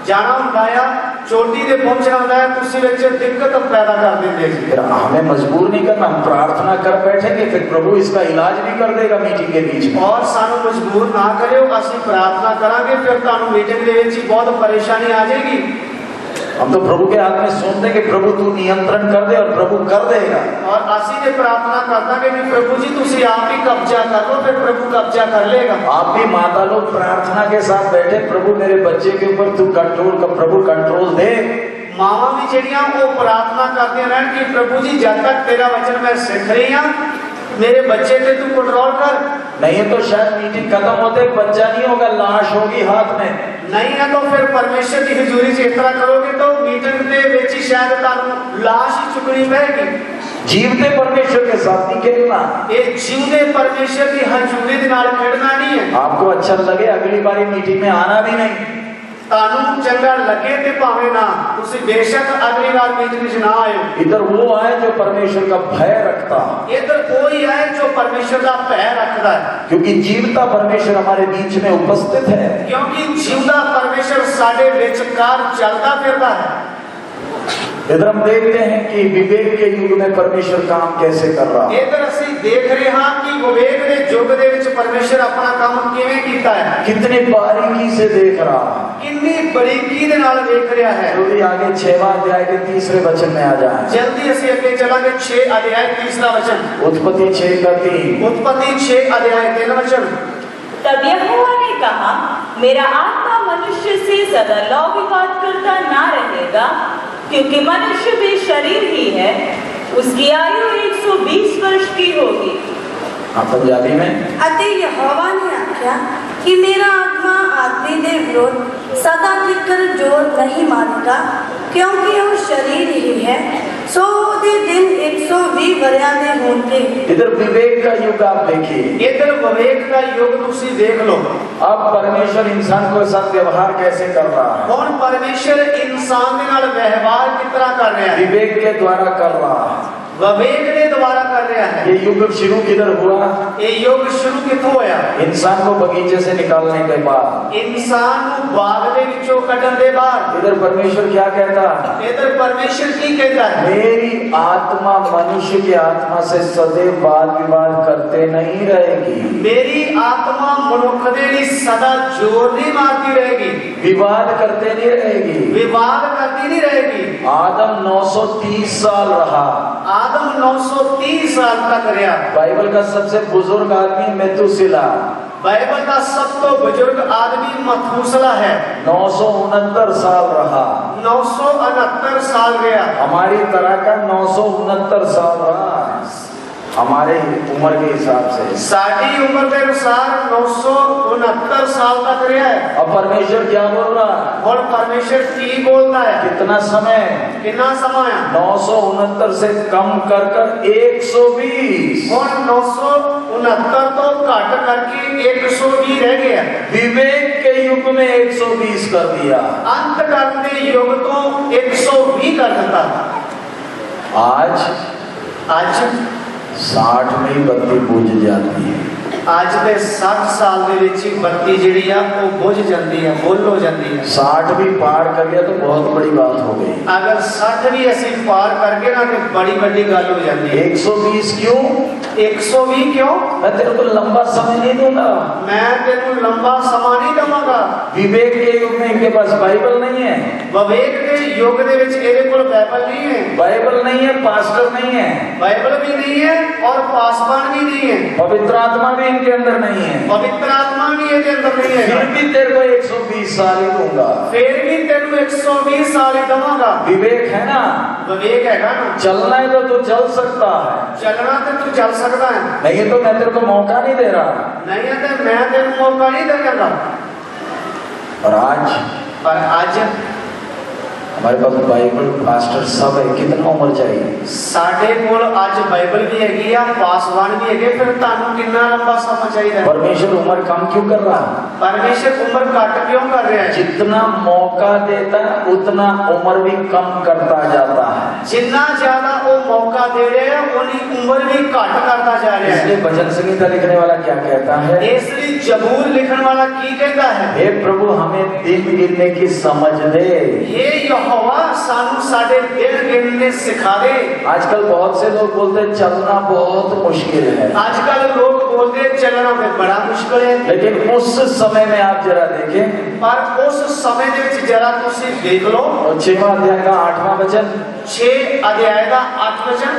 जाना होता है, चोटी से पहुंचना होता है, तुसी विच दिक्कत पैदा कर देते हैं। फिर हमें मजबूर नहीं करना, हम प्रार्थना कर बैठेंगे, फिर प्रभु इसका इलाज भी कर देगा मीटिंग के बीच में। और सानू मजबूर ना करियो, असि प्रार्थना करांगे, फिर तानू मीटिंग दे विच बहुत परेशानी आ जाएगी। हम तो प्रभु के हाथ में सुनते कि प्रभु तू नियंत्रण कर दे, और प्रभु कर देगा। और असी ने प्रार्थना करता कि प्रभु जी तुसी आप ही कब्जा कर लो, फिर प्रभु कब्जा कर लेगा। आप भी माता लोग प्रार्थना के साथ बैठे, प्रभु मेरे बच्चे के ऊपर तू कंट्रोल कर, प्रभु कंट्रोल दे। मावा भी जड़ियां वो प्रार्थना करते रहन कि प्रभु जी जब तक तेरा वचन मैं सीख रही हूं, मेरे बच्चे पे तू कंट्रोल कर। नहीं तो शायद मीटिंग खत्म होते बच्चा नहीं होगा, लाश होगी हाथ में। नहीं है तो फिर परमेश्वर की हजूरी से इतना करोगे तो मीटिंग के विच ही शायद तानू लाश ही चुकनी पड़ेगी। जीवते परमेश्वर के साथ नहीं खेलना। ये जीवते परमेश्वर की हजूरी के नाल खेलना नहीं है। आपको अच्छा लगे अगली बारी मीटिंग में आना भी नहीं, तानू चंगा लगे ते भावे ना, तुसी बेशक अगली बार मीटिंग में ना आयो। इधर वो आए जो परमेश्वर का भय रखता, इधर कोई आए जो परमेश्वर का भय रखता है, क्योंकि जीवता परमेश्वर हमारे बीच में उपस्थित है। क्योंकि जीवता परमेश्वर साडे विचकार चलता फिरता है। इधर हम देखते हैं कि विवेक के युग में परमेश्वर काम कैसे कर रहा है। इधर असी देख रहे हैं कि विवेक के युग दे विच परमेश्वर अपना काम किवें कीता है, कितनी बारीकी से देख रहा है, कितनी बारीकी दे नाल देख रहा है। जल्दी आगे 6वां अध्याय के 3रे वचन में आ जाए। जल्दी असी अगे चलांगे 6 अध्याय 3रा वचन। उत्पत्ति 6 का 3। उत्पत्ति 6 अध्याय 3 वचन। तब यहोवा ने कहा, मेरा आत्मा मनुष्य से सदा लौ विवाद करता ना रहेगा, क्योंकि मनुष्य भी शरीर ही है, उसकी आयु 120 वर्ष की होगी। पंजाबी में अते यहोवा ने आख्या कि मेरा आत्मा आदमी दे विरोध सदा तिकर जोर नहीं मारेगा, क्योंकि वह शरीर ही है। सो दे दिन 120 मर्यादे होंगे। इधर विवेक का युग आप देखिए, इधर विवेक का युग तुसी देख लो। अब परमेश्वर इंसान को साथ व्यवहार कैसे कर रहा है, हुण परमेश्वर इंसान दे नाल व्यवहार किस तरह कर रहा है, विवेक के द्वारा कर रहा है। विवेक के द्वारा कर रहा है। ये युग शुरू किधर हुआ, ये युग शुरू किथों होया, इंसान को बगीचे से निकालने के बाद, इंसान को बाग दे विचों कढण दे बाद। इधर परमेश्वर क्या कहता है, इधर परमेश्वर की कहता है, मेरी आत्मा मनुष्य की आत्मा से सदैव वाद विवाद करते नहीं रहेगी। मेरी आत्मा मनुख दे लई सदा जोर नहीं मारती रहेगी, विवाद करते नहीं रहेगी। विवाद करती नहीं रहेगी। आदम 930 साल रहा, आदम 930 साल तक रहा। बाइबल का सबसे बुजुर्ग आदमी मेतुसेला, बाइबल का सब तो बुजुर्ग आदमी मथूसला है, 969 साल रहा। 969 साल गया। हमारी तरह का 969 साल रहा, हमारे उम्र के हिसाब से। साड़ी उम्र के अनुसार 969 साल तक रहा है। अब परमेश्वर क्या बोल रहा है, और परमेश्वर की बोलता है, कितना समय, कितना समय 969 से कम कर कर 120, और 969 तो घट करके 120 रह गया। विवेक के युग में 120 कर दिया। अंत करते युग तो 120 कर देता। आज आज 60 में ही बत्ती बुझ जाती है। आज के 60 साल ਦੇ ਵਿੱਚ ਬੱਤੀ ਜਿਹੜੀ ਆ ਉਹ ਬੁਝ ਜਾਂਦੀ ਹੈ, ਬੁੱਲ ਹੋ ਜਾਂਦੀ ਹੈ। 60 भी पार कर लिया तो बहुत बड़ी बात हो गई। अगर 60 भी ਅਸੀਂ ਪਾਰ ਕਰ ਗਏ ਨਾ ਤੇ बड़ी बड़ी ਗੱਲ हो जाती है। 120 क्यों, 120 क्यों? मैं तेरे को लंबा समय नहीं दूंगा, मैं तेरे लंबा समा नहीं ਦਵਾਂਗਾ। विवेक के युग में इनके पास बाइबल नहीं है, ਵਿਵੇਕ ਦੇ ਯੁੱਗ ਦੇ ਵਿੱਚ ਇਹਦੇ ਕੋਲ ਬਾਈਬਲ नहीं है, बाइबल नहीं है, पास्टर नहीं है, बाइबल भी नहीं है और पासवान भी नहीं है, पवित्र आत्मा भी इनके अंदर नहीं है। पवित्र आत्मा भी ਇਹਦੇ ਅੰਦਰ नहीं है। फिर भी तेरे को 120 साल ही दूंगा। फिर भी तेरे 120 साल ही ਦਵਾਂਗਾ। विवेक है ना, विवेक हैगा ना, चलना है तो तू चल सकता है, चलना तो तू चल सकता है, नहीं तो मैं तेरे को मौका नहीं दे रहा। नहीं है तो मैं तेरे मौका नहीं देगा। और आज पर आज हमारे पास बाइबल, पास्टर सब है, कितना उम्र चाहिए? ਸਾਡੇ ਕੋਲ ਅੱਜ ਬਾਈਬਲ भी हैगी ਆ, पासवान भी हैगे, फिर ਤੁਹਾਨੂੰ कितना लंबा समय चाहिए? परमेश्वर उम्र कम क्यों कर रहा है? परमेश्वर उम्र घट क्यों कर रहा है? जितना मौका देता है उतना उम्र भी कम करता जाता है। जितना ज्यादा वो मौका दे रहे हैं उन्हीं उम्र भी घट करता जा रहा है। इसलिए भजन संगीता लिखने वाला क्या कहता है, इसलिए जबूर लिखने वाला की कहता है, हे प्रभु हमें दिन गिनने की समझ दे। हे यहोवा सानू साडे दिन गिनने सिखा दे। आजकल बहुत से लोग बोलते हैं चलना बहुत मुश्किल है, आजकल लोग बोलते हैं चलना में बड़ा मुश्किल है, लेकिन उस समय में आप जरा देखें, पर उस समय दे विच जरा तुसी देख लो, और 6वां अध्याय का 8वां वचन, 6 अध्याय का 8 वचन,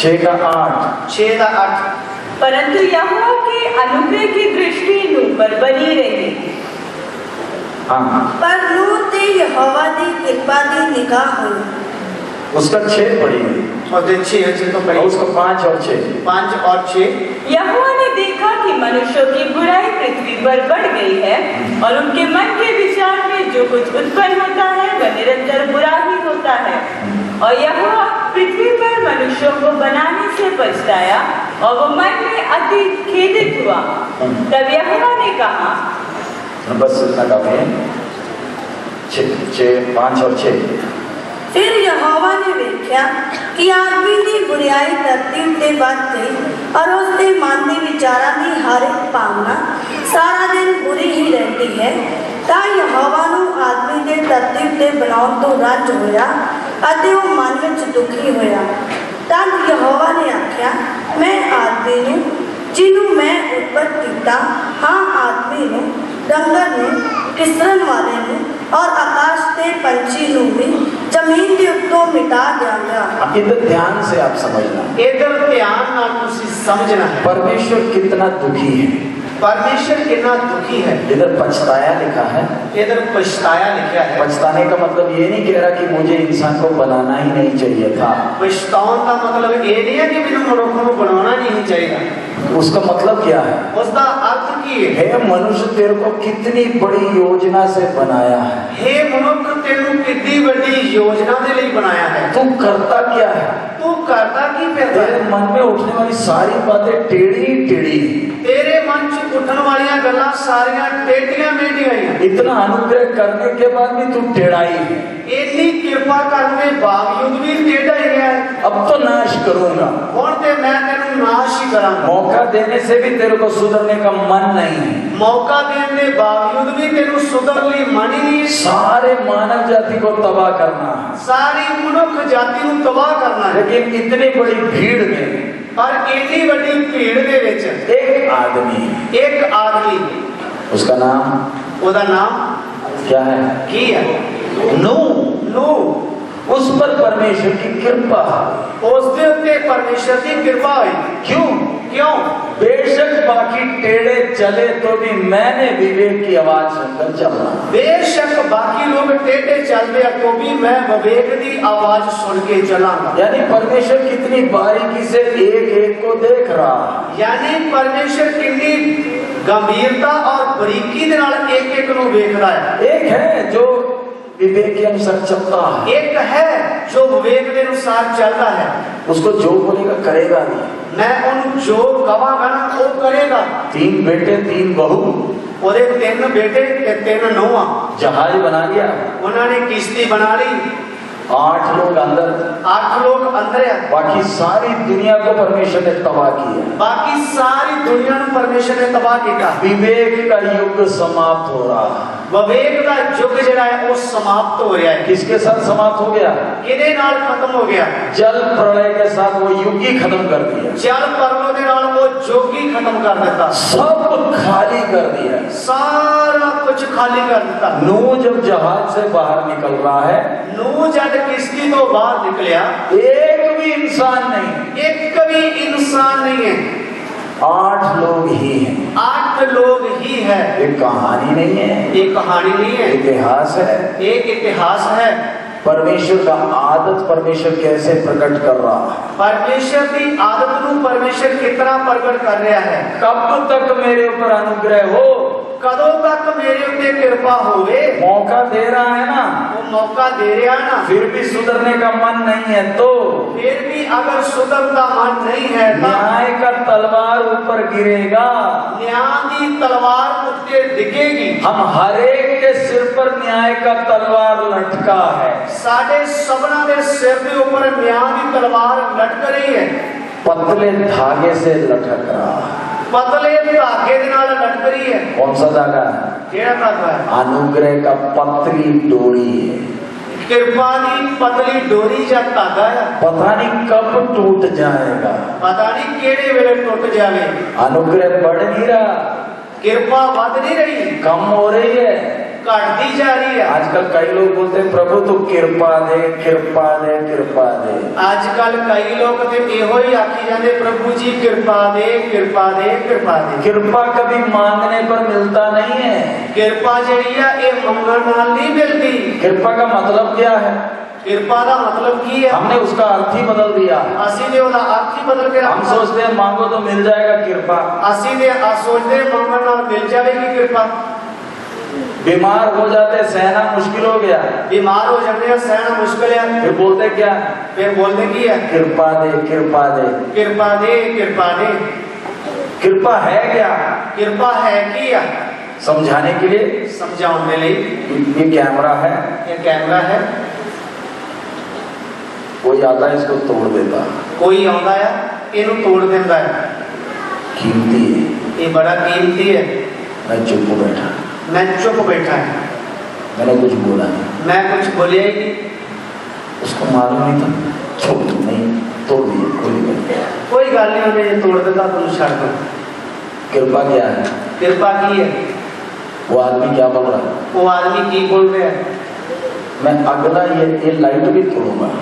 6 का 8, 6 का 8, परंतु यहोवा के अनुग्रह की दृष्टि नूह पर बनी रही। हाँ पर नूह ते यहोवा दी कृपा दी निगाह हुई। उसका 6 पढ़ी और 6 तो और उसका 5 और 6, 5 और 6। यहोवा ने देखा कि मनुष्यों की बुराई पृथ्वी पर बढ़ गई है और उनके मन के विचार में जो कुछ उत्पन्न होता है वह निरंतर बुरा ही होता है। और यहोवा पृथ्वी पर मनुष्यों को बनाने से पछताया और वो मन में अति खेदित हुआ। तब यहोवा ने कहा, बस इतना काफी है, 6, 5 और 6। फिर यहोवा ने देखा कि आदमी की बुराई धरती उत्ते बढ़ गई और उसके मन के विचारां की हर एक भावना सारा दिन बुरी ही रहती है। तां यहोवा नूं आदमी के धरती उत्ते बनाउण तों रज होया अते वो मन विच दुखी होया। तद यहोवा ने आख्या, मैं आदमी नूं जिन्हों मैं उत्पन्न किया, हाँ आदमी नूं, डंगर नूं, तिसरन वाले नूं और आकाश के पंछी नूं भी जमीन के उत्तों मिटा दिया। इधर ध्यान से आप समझना, इधर ध्यान ना तुसी समझना है, परमेश्वर कितना दुखी है, परमेश्वर कितना दुखी है। इधर पछताया लिखा है, इधर पछताया लिखा है। पछताने का मतलब ये नहीं कह रहा कि मुझे इंसान को बनाना ही नहीं चाहिए था, पछताउण का मतलब ये नहीं है कि मैंने मनुष्य को बनाना नहीं चाहिए। उसका मतलब क्या है, उसका अर्थ की है, हे मनुष्य तेरे को कितनी बड़ी योजना से बनाया है, हे मनुष्य तेनू कितनी बड़ी योजना के लिए बनाया है। तू करता क्या है? तू करता की फिरदा तेरे है? मन में उठने वाली सारी बातें टेढ़ी टेढ़ी, तेरे मन च उठन वाली गल्लां सारियां टेढ़ियां मेढ़ियां ही हैं। इतना अनुग्रह करने के बाद भी तू टेढ़ाई है। इतनी कृपा करने के बावजूद भी टेढ़ा ही है। अब तो नाश करूंगा। हुण ते मैं तेनू नाश ही करांगा। मौका देने से भी तेरे को सुधरने का मन नहीं है। मौका देने के बावजूद भी तेनू सुधर ली मन ही नहीं है। सारे मानव जाति को तबाह करना है, सारी मनुख जाति को तबाह करना है। लेकिन इतनी बड़ी भीड़ में और इतनी बड़ी भीड़ दे विच एक आदमी, उसका नाम क्या है? की है? नूह। उस पर परमेश्वर की कृपा, उसके उत्ते परमेश्वर की कृपा हुई। क्यों? बेशक बाकी टेढ़े चले तो भी मैंने विवेक की आवाज सुनकर चलना। बेशक बाकी लोग टेढ़े चलते हैं तो भी मैं विवेक की आवाज सुन के चलांगा। यानी परमेश्वर कितनी बारीकी से एक एक को देख रहा, यानी परमेश्वर कितनी गंभीरता और बरीकी दे नाल एक एक को देखता है। एक है जो विवेक के अनुसार चलता है, एक है जो विवेक के अनुसार चलता है। उसको जो बोलेगा करेगा नहीं। मैं उन जो कहांगा ना वो करेगा। 3 बेटे 3 बहू, और 3 बेटे 3 नौवा, जहाज बना लिया, उन्होंने किश्ती बना ली, 8 लोग अंदर, 8 लोग अंदर है। बाकी सारी दुनिया को परमेश्वर ने तबाह किया। बाकी सारी दुनिया को परमेश्वर ने तबाह किया। विवेक का युग समाप्त हो रहा है। विवेक का युग जड़ा है वो समाप्त हो रहा है। किसके साथ समाप्त हो गया? किदे नाल खत्म हो गया? जल प्रलय के साथ वो युग ही खत्म कर दिया। जल प्रलय के नाल वो युग ही खत्म कर देता। सब खाली कर दिया, सारा कुछ खाली कर देता। नूह जब जहाज से बाहर निकल रहा है, नूह जब किश्ती तो बाहर निकलिया, एक भी इंसान नहीं, एक भी इंसान नहीं है, 8 लोग ही हैं। 8 लोग ही है। एक कहानी नहीं है, एक कहानी नहीं है, इतिहास है। एक इतिहास है। परमेश्वर का आदत परमेश्वर कैसे प्रकट कर रहा है, परमेश्वर की आदत को परमेश्वर कितना प्रकट कर रहा है। कब तक मेरे ऊपर अनुग्रह हो, कदों तक मेरे ऊपर कृपा होवे। मौका दे रहा है ना, वो मौका दे रहा है ना, फिर भी सुधरने का मन नहीं है तो फिर भी अगर सुधरता मन नहीं है तो न्याय का तलवार ऊपर गिरेगा, न्याय की तलवार उत्ते डिगेगी। हम हर एक के सिर पर न्याय का तलवार लटका है। साढ़े सबना के सिर के ऊपर न्याय की तलवार लटक रही है। पतले धागे से लटक रहा है। पतले धागे के नाल लटक रही है। कौन सा धागा है? केड़ा धागा है? अनुग्रह का पतली डोरी है। कृपा की पतली डोरी या धागा है। पता नहीं कब टूट जाएगा, पता नहीं केड़े वेले टूट जावे। अनुग्रह बढ़ नहीं रहा, कृपा बढ़ नहीं रही, कम हो रही है, घटती जा रही है। आजकल कई लोग बोलते हैं प्रभु तू कृपा दे, कृपा दे, कृपा दे। आजकल कई लोग तो एहो ही आखी जाते प्रभु जी कृपा दे, कृपा दे, कृपा दे। कृपा कभी मांगने पर मिलता नहीं है। कृपा जड़ी है ये मंगण नाल नहीं मिलती। कृपा का मतलब क्या है? कृपा का मतलब की है? हमने उसका अर्थ ही बदल दिया। असी ने ओदा अर्थ ही बदल के हम सोचते हैं मांगो तो मिल जाएगा कृपा। असी ने सोचते मंगण नाल मिल जाएगी कृपा। बीमार हो जाते सहना मुश्किल हो गया, बीमार हो जाते हैं सहना मुश्किल है, फिर बोलते क्या? फिर बोलते की है? कृपा दे, कृपा दे, कृपा दे, कृपा दे। कृपा है क्या? कृपा है की है? समझाने के लिए, समझाने लिए ये कैमरा है, ये कैमरा है। कोई आता है इसको तोड़ देता, कोई आता है इनू तोड़ देता है। कीमती है, ये बड़ा कीमती है। मैं चुप बैठा, मैं चुप बैठा है, मैंने कुछ बोला नहीं, मैं कुछ बोलिया ही नहीं। उसको मालूम नहीं था, छोड़ दो, नहीं तोड़ दिया, कोई गल नहीं, उन्हें तोड़ देता तुम छड़ दो। कृपा क्या है? कृपा की है? वो आदमी क्या बोल रहा है? वो आदमी की बोल रहे हैं? मैं अगला ये लाइट भी तोड़ूंगा,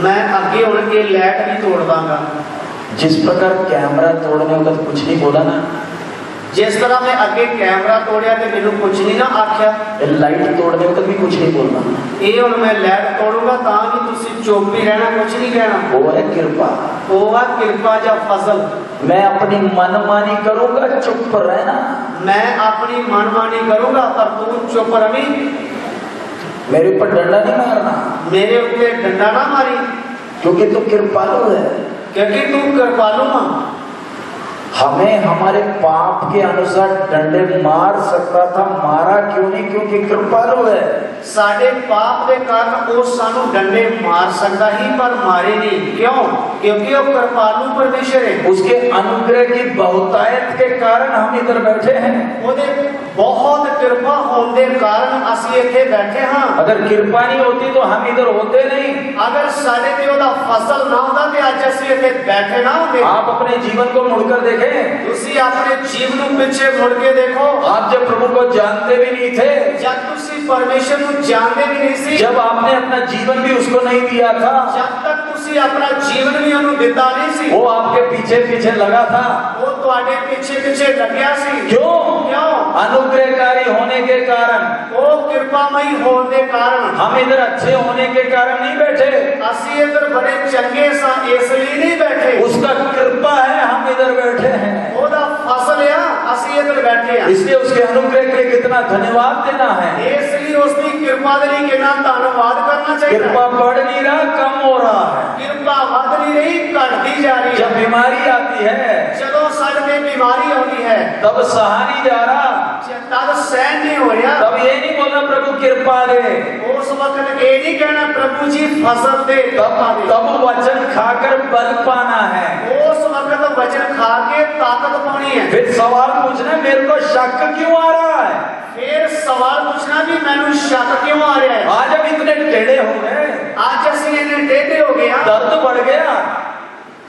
मैं आगे उड़ के लाइट भी तोड़ दूंगा। जिस प्रकार कैमरा तोड़ने वक्त कुछ नहीं बोला ना, जिस तरह मैं आगे कैमरा तोड़िया तो मैंने कुछ नहीं ना आख्या, लाइट तोड़ने वक्त भी कुछ नहीं बोलना। ये हुण मैं लाइट तोड़ूंगा ताकि तुसी चुप ही रहना, कुछ नहीं कहना। वो है कृपा, वो है कृपा या फजल। मैं अपनी मनमानी करूंगा, चुप रहना। मैं अपनी मनमानी करूंगा पर तू चुप रही। मेरे ऊपर डंडा नहीं मारना, मेरे ऊपर डंडा ना मारी, क्योंकि तू कृपालु है। क्योंकि तू कृपालु मां। हमें हमारे पाप के अनुसार डंडे मार सकता था, मारा क्यों नहीं? क्योंकि कृपालु है। साडे पाप के कारण वो सानू डंडे मार सकता ही, पर मारे नहीं। क्यों? क्योंकि वो कृपालु परमेश्वर है। उसके अनुग्रह की बहुतायत के कारण हम इधर बैठे हैं। ओदे बहुत कृपा होने के कारण असि इथे बैठे हाँ। अगर कृपा नहीं होती तो हम इधर होते नहीं। अगर साडे ते ओदा फसल ना होता ते अज असि इथे बैठे ना होते। आप अपने जीवन को मुड़कर देखें, तुसी अपने जीवन को पीछे मुड़ के देखो। आप जब प्रभु को जानते भी नहीं थे, जब तुसी परमेश्वर को जानते भी नहीं सी, जब आपने अपना जीवन भी उसको नहीं दिया था, जब तक तुसी अपना जीवन भी उन्हें दिता नहीं सी, वो आपके पीछे पीछे लगा था। वो तुम्हारे पीछे पीछे लग्या सी। क्यों? क्यों? अनुग्रहकारी होने के कारण, वो कृपामयी होने के कारण। हम इधर अच्छे होने के कारण नहीं बैठे, असि इधर बड़े चंगे सा इसलिए नहीं बैठे। उसका कृपा है हम इधर बैठे हैं। ओदा फसल है असि इधर बैठे हैं। इसलिए उसके अनुग्रह के लिए कितना धन्यवाद देना है। इसलिए उसकी कृपा के लिए कितना धन्यवाद करना चाहिए। कृपा बढ़ नहीं रहा, कम हो रहा है। कृपा बढ़ नहीं रही, घटती जा रही है। जब बीमारी आती है, चलो सर में बीमारी होती है, तब सहा नहीं जा रहा, तब सहन नहीं हो रहा, तब ये नहीं बोलना प्रभु कृपा दे, उस वक्त ये नहीं कहना प्रभु जी फसल दे। तब वचन खाकर बल पाना है। उस वक्त वचन खा के ताकत पानी है। फिर सवाल पूछना मेरे को शक क्यों आ रहा है? फिर सवाल पूछना भी मैंने शक क्यों आ रहा है? आज हम इतने टेढ़े हो गए, आज ऐसे इन्हें टेढ़े हो गया, दर्द बढ़ गया,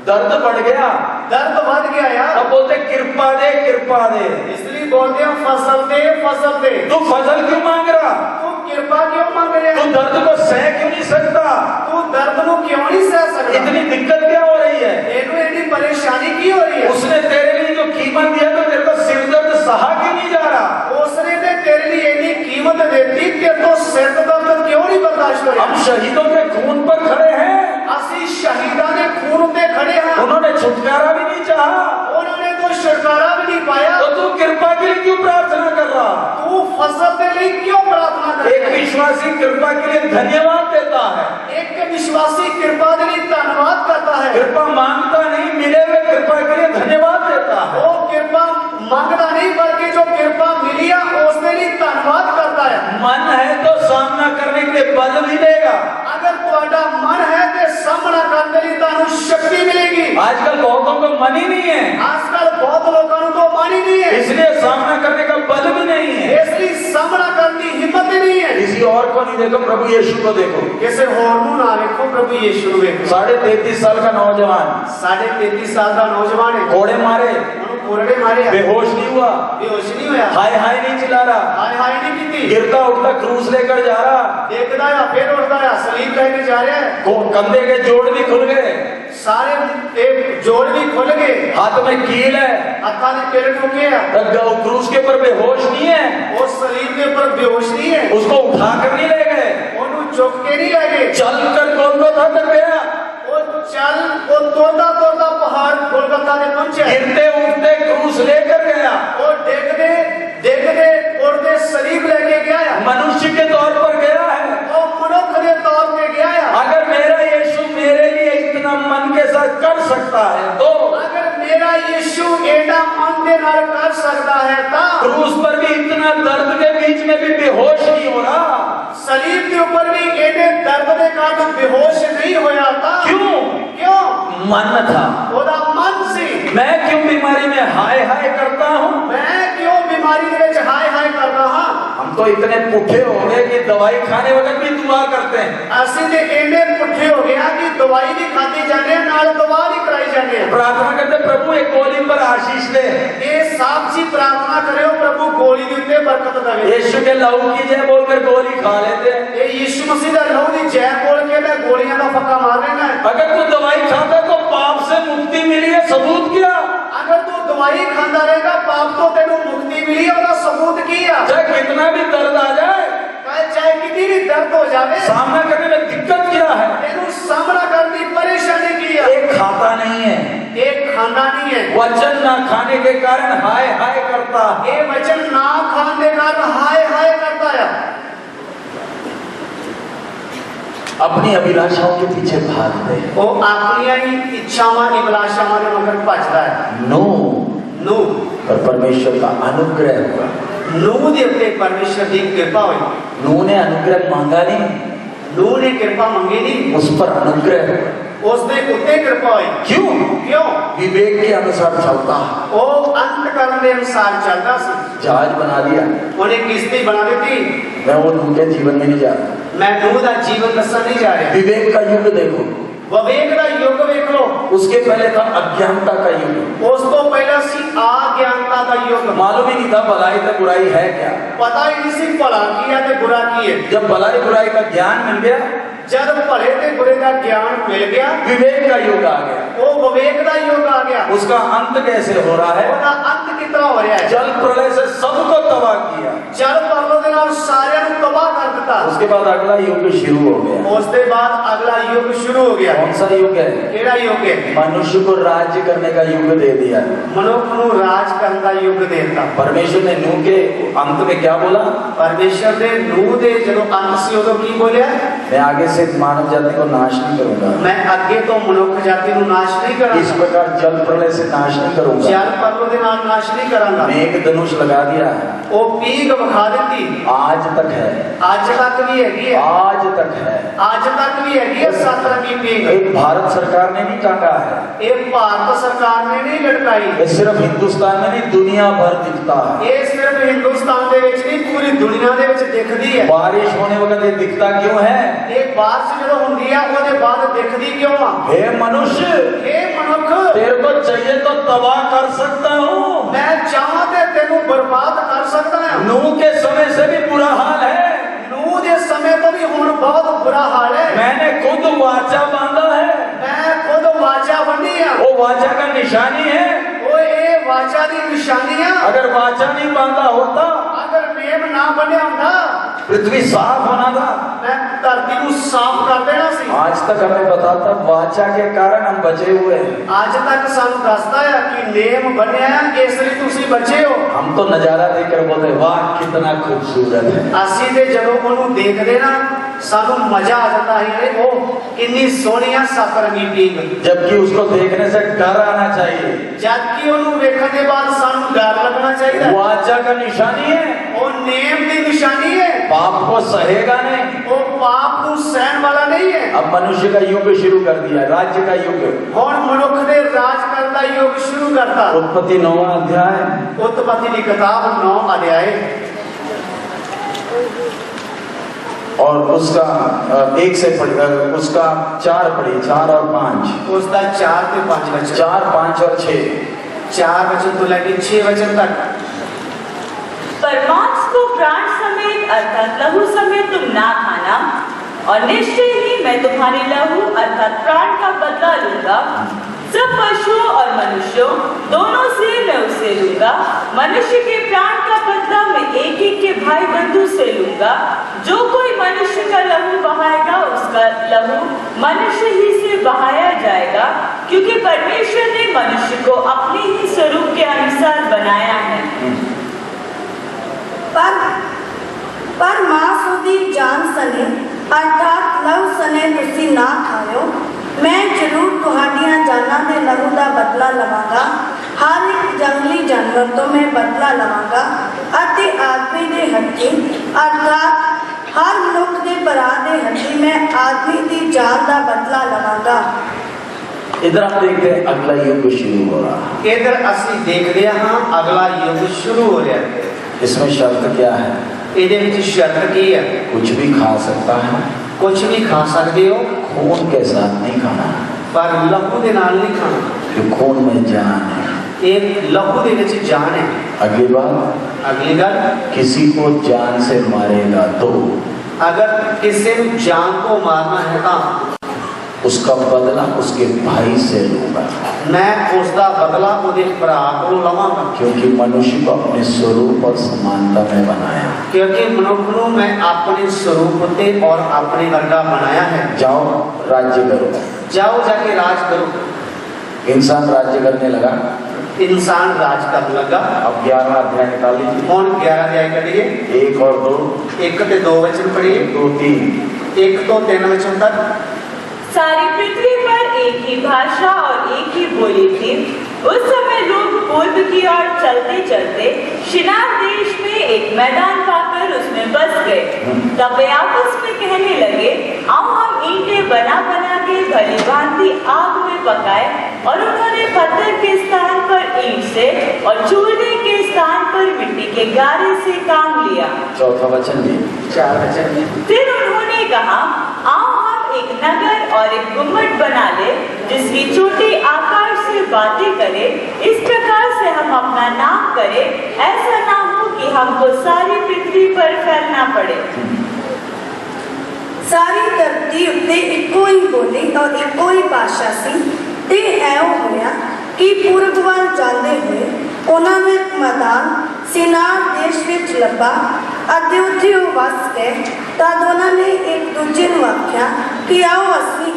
दर्द बढ़ गया, दर्द बढ़ गया यार। अब बोलते कृपा दे, कृपा दे। इसलिए बोलते हैं फसल दे, फसल दे। तू फसल क्यों मांग रहा? तू कृपा क्यों मांग रहा तू है? दर्द को सह क्यों नहीं सकता? तू दर्द को क्यों नहीं सह सकता? इतनी दिक्कत क्या हो रही है? तेरे इतनी परेशानी क्यों हो रही है? उसने तेरे लिए जो कीमत दिया तो तेरे को सिर दर्द सहा क्यों नहीं जा रहा? उसने ने तेरे लिए इतनी कीमत देती कि तो सिर दर्द क्यों नहीं बर्दाश्त कर? हम शहीदों के खून पर खड़े हैं, असि शहीदा ने खून पे खड़े हैं। उन्होंने छुटकारा भी नहीं चाहा, उन्होंने तो छुटकारा भी नहीं पाया। तो तू कृपा के लिए क्यों प्रार्थना कर रहा? तू फसल के लिए क्यों प्रार्थना कर? एक विश्वासी कृपा के लिए धन्यवाद देता है, एक विश्वासी कृपा के लिए धन्यवाद करता है। कृपा मांगता नहीं, मिले हुए कृपा के लिए धन्यवाद देता है। वो कृपा मांगता नहीं, बल्कि जो कृपा मिली है उसके लिए धन्यवाद करता है। मन है तो सामना करने के लिए बल मिलेगा। अगर तुम्हारा मन है तो सामना करने के लिए तानु शक्ति मिलेगी। आजकल बहुतों को मन ही नहीं है, आजकल बहुत लोगों को मन ही नहीं है, इसलिए सामना करने का बल भी नहीं है। इसलिए सामना करने की हिम्मत ही नहीं है। किसी और को नहीं देखो, प्रभु यीशु को देखो। किसी और को ना देखो, प्रभु यीशु को देखो। 33.5 साल का नौजवान, 33.5 साल का नौजवान है, घोड़े मारे, कोरडे मारे, बेहोश नहीं हुआ, बेहोश नहीं हुआ, हाय हाय नहीं चिल्ला रहा, हाय हाय नहीं की, गिरता उठता क्रूस लेकर जा रहा, देखता है फिर उठता है, सलीब लेके जा रहे हैं, कंधे के जोड़ भी खुल गए, सारे एक जोड़ भी खुल गए, हाथ में कील है, हत्था ने पेड़ ठोके, क्रूस के ऊपर बेहोश नहीं है, वो सलीब के ऊपर बेहोश नहीं है, उसको उठा कर नहीं ले गए, उन्हें चुक के नहीं लगे, चल कर गोलगोथा तक गया, वो तोड़ता तोड़ता पहाड़ कोलकाता में पहुंचे, गिरते उठते क्रूस लेकर गया, और देखते देखते उड़ते सलीब लेके गया, मनुष्य के तौर पर गया है, और मनुष्य के तौर पे गया। अगर मेरा यीशु मेरे लिए इतना मन के साथ कर सकता है तो अगर मेरा यीशु एडा मन के नाल कर सकता है तो क्रूस पर भी इतना दर्द के बीच में भी बेहोश नहीं हो रहा, सलीब के ऊपर भी एडे दर्द के कारण बेहोश नहीं होया था। क्यों? क्यों? मन था। ओदा मन से मैं क्यों बीमारी में हाय हाय करता हूँ? मैं क्यों बीमारी के लिए हाय हाय कर रहा? हम तो इतने पुठे हो गए कि दवाई खाने वक्त भी दुआ करते हैं। ऐसे ने एडे पुठे हो गया कि दवाई भी खाती जाने नाल दवा भी कराई जाने, प्रार्थना करते प्रभु एक गोली पर आशीष दे, ये साफ सी प्रार्थना करे प्रभु गोली के उत्ते बरकत देवे, यीशु के लहू की जय बोलकर गोली खा लेते हैं। ये यीशु मसीह दा लहू दी जय बोल के मैं गोलियां का फक्का मार लेना है। अगर तू दवाई खाता तो पाप से मुक्ति मिली है, सबूत क्या? अगर तू दवाई खाता रहेगा पाप तो तेनू मुक्ति मिली है, उसका सबूत किया। चाहे कितना भी दर्द आ जाए, चाहे कितनी भी दर्द हो जाए, सामना करने में दिक्कत क्या है? तेनू सामना करनी परेशानी किया। एक खाता नहीं है, एक खाना नहीं है, वचन ना खाने के कारण हाय हाय करता, ये वचन ना खाने के कारण हाय हाय करता है। अपनी अभिलाषाओं के पीछे भागते हैं। वो अपनी ही इच्छावां अभिलाषावां दे मगर भजदा है। नो नू पर परमेश्वर का अनुग्रह हुआ। नू दे उत्ते परमेश्वर की कृपा हुई। नू ने अनुग्रह मांगा नहीं, नू ने कृपा मंगी नहीं, उस पर अनुग्रह हुआ। उसने उत्ते कृपा हुई। क्यों? क्यों? विवेक के अनुसार चलता। वो अंतकरण के अनुसार चलता सी। जहाज बना दिया, उन्हें किश्ती बना दी थी। मैं वो नूह के जीवन में नहीं जा रहा। मैं नूह का जीवन दसा नहीं जा रहा। विवेक का युग देखो, विवेक का युग वेख लो। उसके पहले था अज्ञानता का युग। उस तो पहला सी अज्ञानता का युग। मालूम ही नहीं था भलाई तो बुराई है क्या। पता ही नहीं सी भला की है ते बुरा की है। जब भलाई बुराई का ज्ञान मिल गया, जब भले ते बुरे का ज्ञान मिल गया, विवेक का युग आ गया। वो विवेक का युग आ गया। उसका अंत कैसे हो रहा है? उसका अंत कितना हो रहा है? जल प्रलय से सबको तबाह किया, जल प्रलय के नाल सारे को तबाह कर दिता। उसके बाद अगला युग शुरू हो गया। उसके बाद अगला युग शुरू हो गया। कौन सा युग है? केड़ा युग है? मनुष्य को राज्य करने का युग दे दिया। मनुष्य को राज करने का युग देता। परमेश्वर ने नूह के अंत में क्या बोला? परमेश्वर ने नूह दे जब अंत से उदो की बोलिया, मैं आगे से मानव जाति को नाश नहीं करूंगा। मैं आगे तो मनुष्य जाति को नाश नहीं करूंगा। इस प्रकार जल प्रलय से नाश नहीं करूंगा। जल प्रलय के नाल नाश नहीं करूंगा। मैं एक धनुष लगा दिया है, वो पीग बखा देती। आज तक है, आज तक भी है, आज तक है, आज तक भी है। 7 रंगी पीग एक भारत सरकार ने नहीं टांगा है, एक भारत सरकार ने नहीं लटकाई। ये सिर्फ हिंदुस्तान में नहीं दुनिया भर दिखता है। ये सिर्फ हिंदुस्तान दे विच नहीं पूरी दुनिया दे विच दिखदी है। बारिश होने वक्त ये दिखता क्यों है? एक बारिश जो होंदी है ओदे बाद दिखदी क्यों आ? हे मनुष्य, हे मनुख, तेरे को चाहिए तो तबाह कर सकता हूँ। मैं चाहां ते तेनू बर्बाद कर सकता हूं। नूह के समय से भी बुरा हाल है। नूह दे समय तो भी हुण बहुत बुरा हाल है। मैंने खुद वाचा बांधा है। मैं खुद वाचा बनी है। वो वाचा का निशानी है। वो ये वाचा दी निशानी है। अगर वाचा नहीं बांधा होता, अगर नेम ना बने होता, पृथ्वी साफ होना था, मैं धरती को साफ कर देना सी। आज तक हमें बताता वाचा के कारण हम बचे हुए हैं। आज तक सानू दसदा है कि नेम बनया है इसलिए तुसी बचे हो। हम तो नजारा देखकर बोलते वाह कितना खूबसूरत है। ਅਸੀਂ ਤੇ ਜਦੋਂ ਉਹਨੂੰ ਦੇਖਦੇ ਨਾ ਸਾਨੂੰ मजा आ जाता है। वो कितनी सोहनी है 7 रंगी पींग। जबकि उसको देखने से डर आना चाहिए। जबकि ਉਹਨੂੰ ਵੇਖਣ ਦੇ ਬਾਅਦ ਸਾਨੂੰ डर लगना चाहिए। वाचा का निशानी है, वो नेम की निशानी है। पाप को सहेगा नहीं। वो पाप को सहन वाला नहीं है। अब मनुष्य का युग शुरू कर दिया, राज्य का युग। और मनुख ने राज करने का युग शुरू करता। उत्पत्ति 9वां अध्याय, उत्पत्ति की किताब 9 अध्याय और उसका 1 से उसका 4 पढ़ी, 4 और 5, उसका 4 से 5 वचन, 4, 5 और 6, 4 वचन तो लेके 6 वचन तक। पर मांस को प्राण समेत अर्थात लहू समेत तुम ना खाना, और निश्चय ही मैं तुम्हारी लहू अर्थात प्राण का बदला लूंगा। सब पशुओं और मनुष्यों दोनों से मैं उसे लूंगा। मनुष्य के प्राण का बदला मैं एक एक के भाई बंधु से लूंगा। जो कोई मनुष्य का लहू बहाएगा उसका लहू मनुष्य ही से बहाया जाएगा, क्योंकि परमेश्वर ने मनुष्य को अपने ही स्वरूप के अनुसार बनाया है। पर मांस उदी जान सने अर्थात लहू सने तुसी ना खाओ। मैं जरूर तुहाडियां जाना दे लहू का बदला लवांगा। हर एक जंगली जानवर तो मैं बदला लवांगा, अते आदमी दे हड्डी अर्थात हर मनुख दे भरा दे हड्डी मैं आदमी की जान का बदला लवांगा। इधर आप देखते हैं अगला युग शुरू हो रहा है। इधर असली देख रहे हाँ अगला युग शुरू हो रहा है। इसमें शर्त क्या है? ਇਹਦੇ ਵਿੱਚ शर्त की है? कुछ भी खा सकता है, कुछ भी खा सकते हो, खून के साथ नहीं खाना, पर लहू दे नाल नहीं खाना। जो खून में जान है, एक लहू दे विच जान है। अगली बात, अगली गल, किसी को जान से मारेगा तो अगर किसी को जान को मारना है तो उसका बदला उसके भाई से लूंगा। मैं उसका बदला उसके भरा को लवांगा। क्योंकि मनुष्य को अपने स्वरूप और समानता में बनाया। क्योंकि मनुष्य को मैं अपने स्वरूप ते और अपने वर्गा बनाया है। जाओ राज्य करो, जाओ जाके राज करो। इंसान राज्य करने लगा, इंसान राज करने लगा। अब 11वां अध्याय निकाल लीजिए। कौन 11 अध्याय करिए? 1 और 2, 1 ते 2 वचन पढ़िए। 2, 3 1 ਤੋਂ 3 वचन तक। सारी पृथ्वी पर एक ही भाषा और एक ही बोली थी। उस समय लोग पूर्व की ओर चलते चलते शिनार देश में एक मैदान पाकर उसमें बस गए। तब वे आपस में कहने लगे, आओ हम ईंटें बना बना के भली भांति आग में पकाए। और उन्होंने पत्थर के स्थान पर ईंट से और चूल्हे के स्थान पर मिट्टी के गारे से काम लिया। चौथा वचन भी 4 वचन में। फिर उन्होंने कहा, आओ हम एक नगर और एक गुम्मट बना ले, जिसकी चोटी आकाश से बातें करे। इस प्रकार से हम अपना नाम करें, ऐसा ना हो कि हमको सारी पृथ्वी पर फैलना पड़े। सारी धरती उत्ते इको ही बोली और इको ही भाषा सी। ते ऐओ होया कि पूरब वाल जाते हुए उन्होंने एक मैदान सिनार देश विच लभा अते उत्थे वो वस गए। तद उन्होंने एक दूजे नूं आख्या कि आओ असीं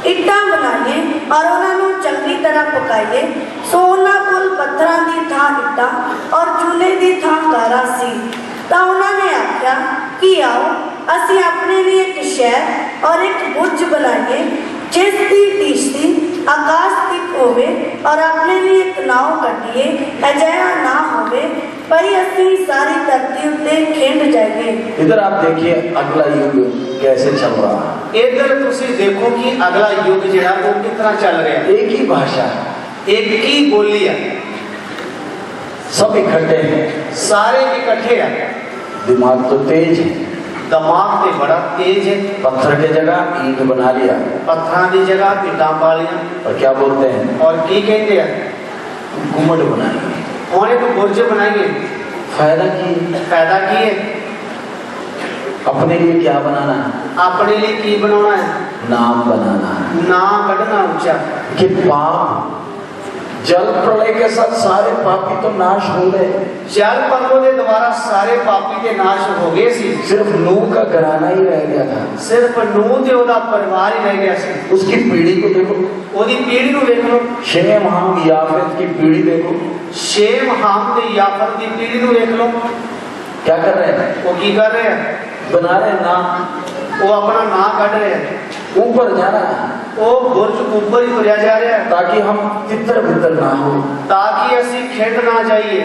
इट्टां बनाइए और उन्होंने चंगी तरह पकाइए। सो उन्हां कोल पत्थरां दी थां इट्टां और चूल्हे दी थां गारा सी। तो उन्होंने आख्या कि आओ असीं अपने लिए एक शहर और एक बुर्ज बनाइए, जिसकी तीसरी आकाश तक होवे, और अपने लिए एक नाव कटिए, अजिहा ना होवे भाई असीं सारी धरती उत्ते खिंड जाइए। इधर आप देखिए अगला युग कैसे चल रहा है। इधर तुसी देखो कि अगला युग जिहड़ा वो कितना चल रहा है। एक ही भाषा, एक ही बोली है, सब इकट्ठे हैं, सारे इकट्ठे हैं। दिमाग तो तेज है, दिमाग ते बड़ा तेज है। पत्थर के जगह ईंट बना लिया, पत्थर की जगह ईंटां पा लिया। और क्या बोलते हैं, और की कहते हैं, गुम्मट बनाएंगे। और एक बुर्ज बनाएंगे। फायदा की फायदा की है, अपने लिए क्या बनाना है, अपने लिए की बनाना है, नाम बनाना है। ना कढ़ना ऊंचा कि पाप जल प्रलय के साथ सारे पापी तो नाश हो गए। जल पर्वों के द्वारा सारे पापी के नाश हो गए सी। सिर्फ नूह का घराना ही रह गया था, सिर्फ नूह ते ओदा परिवार ही रह गया सी। उसकी पीढ़ी को देखो, ओदी पीढ़ी को देख लो। शेम हाम याफेत की पीढ़ी देखो, शेम हाम ते याफत की पीढ़ी को देख लो। क्या कर रहे हैं, वो की कर रहे हैं, बना रहे हैं नाम, वो अपना नाम काट रहे हैं। ऊपर जाना है, वो बुर्ज ऊपर ही तुरया जा रहा है, ताकि हम तितर बितर ना हो, ताकि असी खिंड ना जाइए,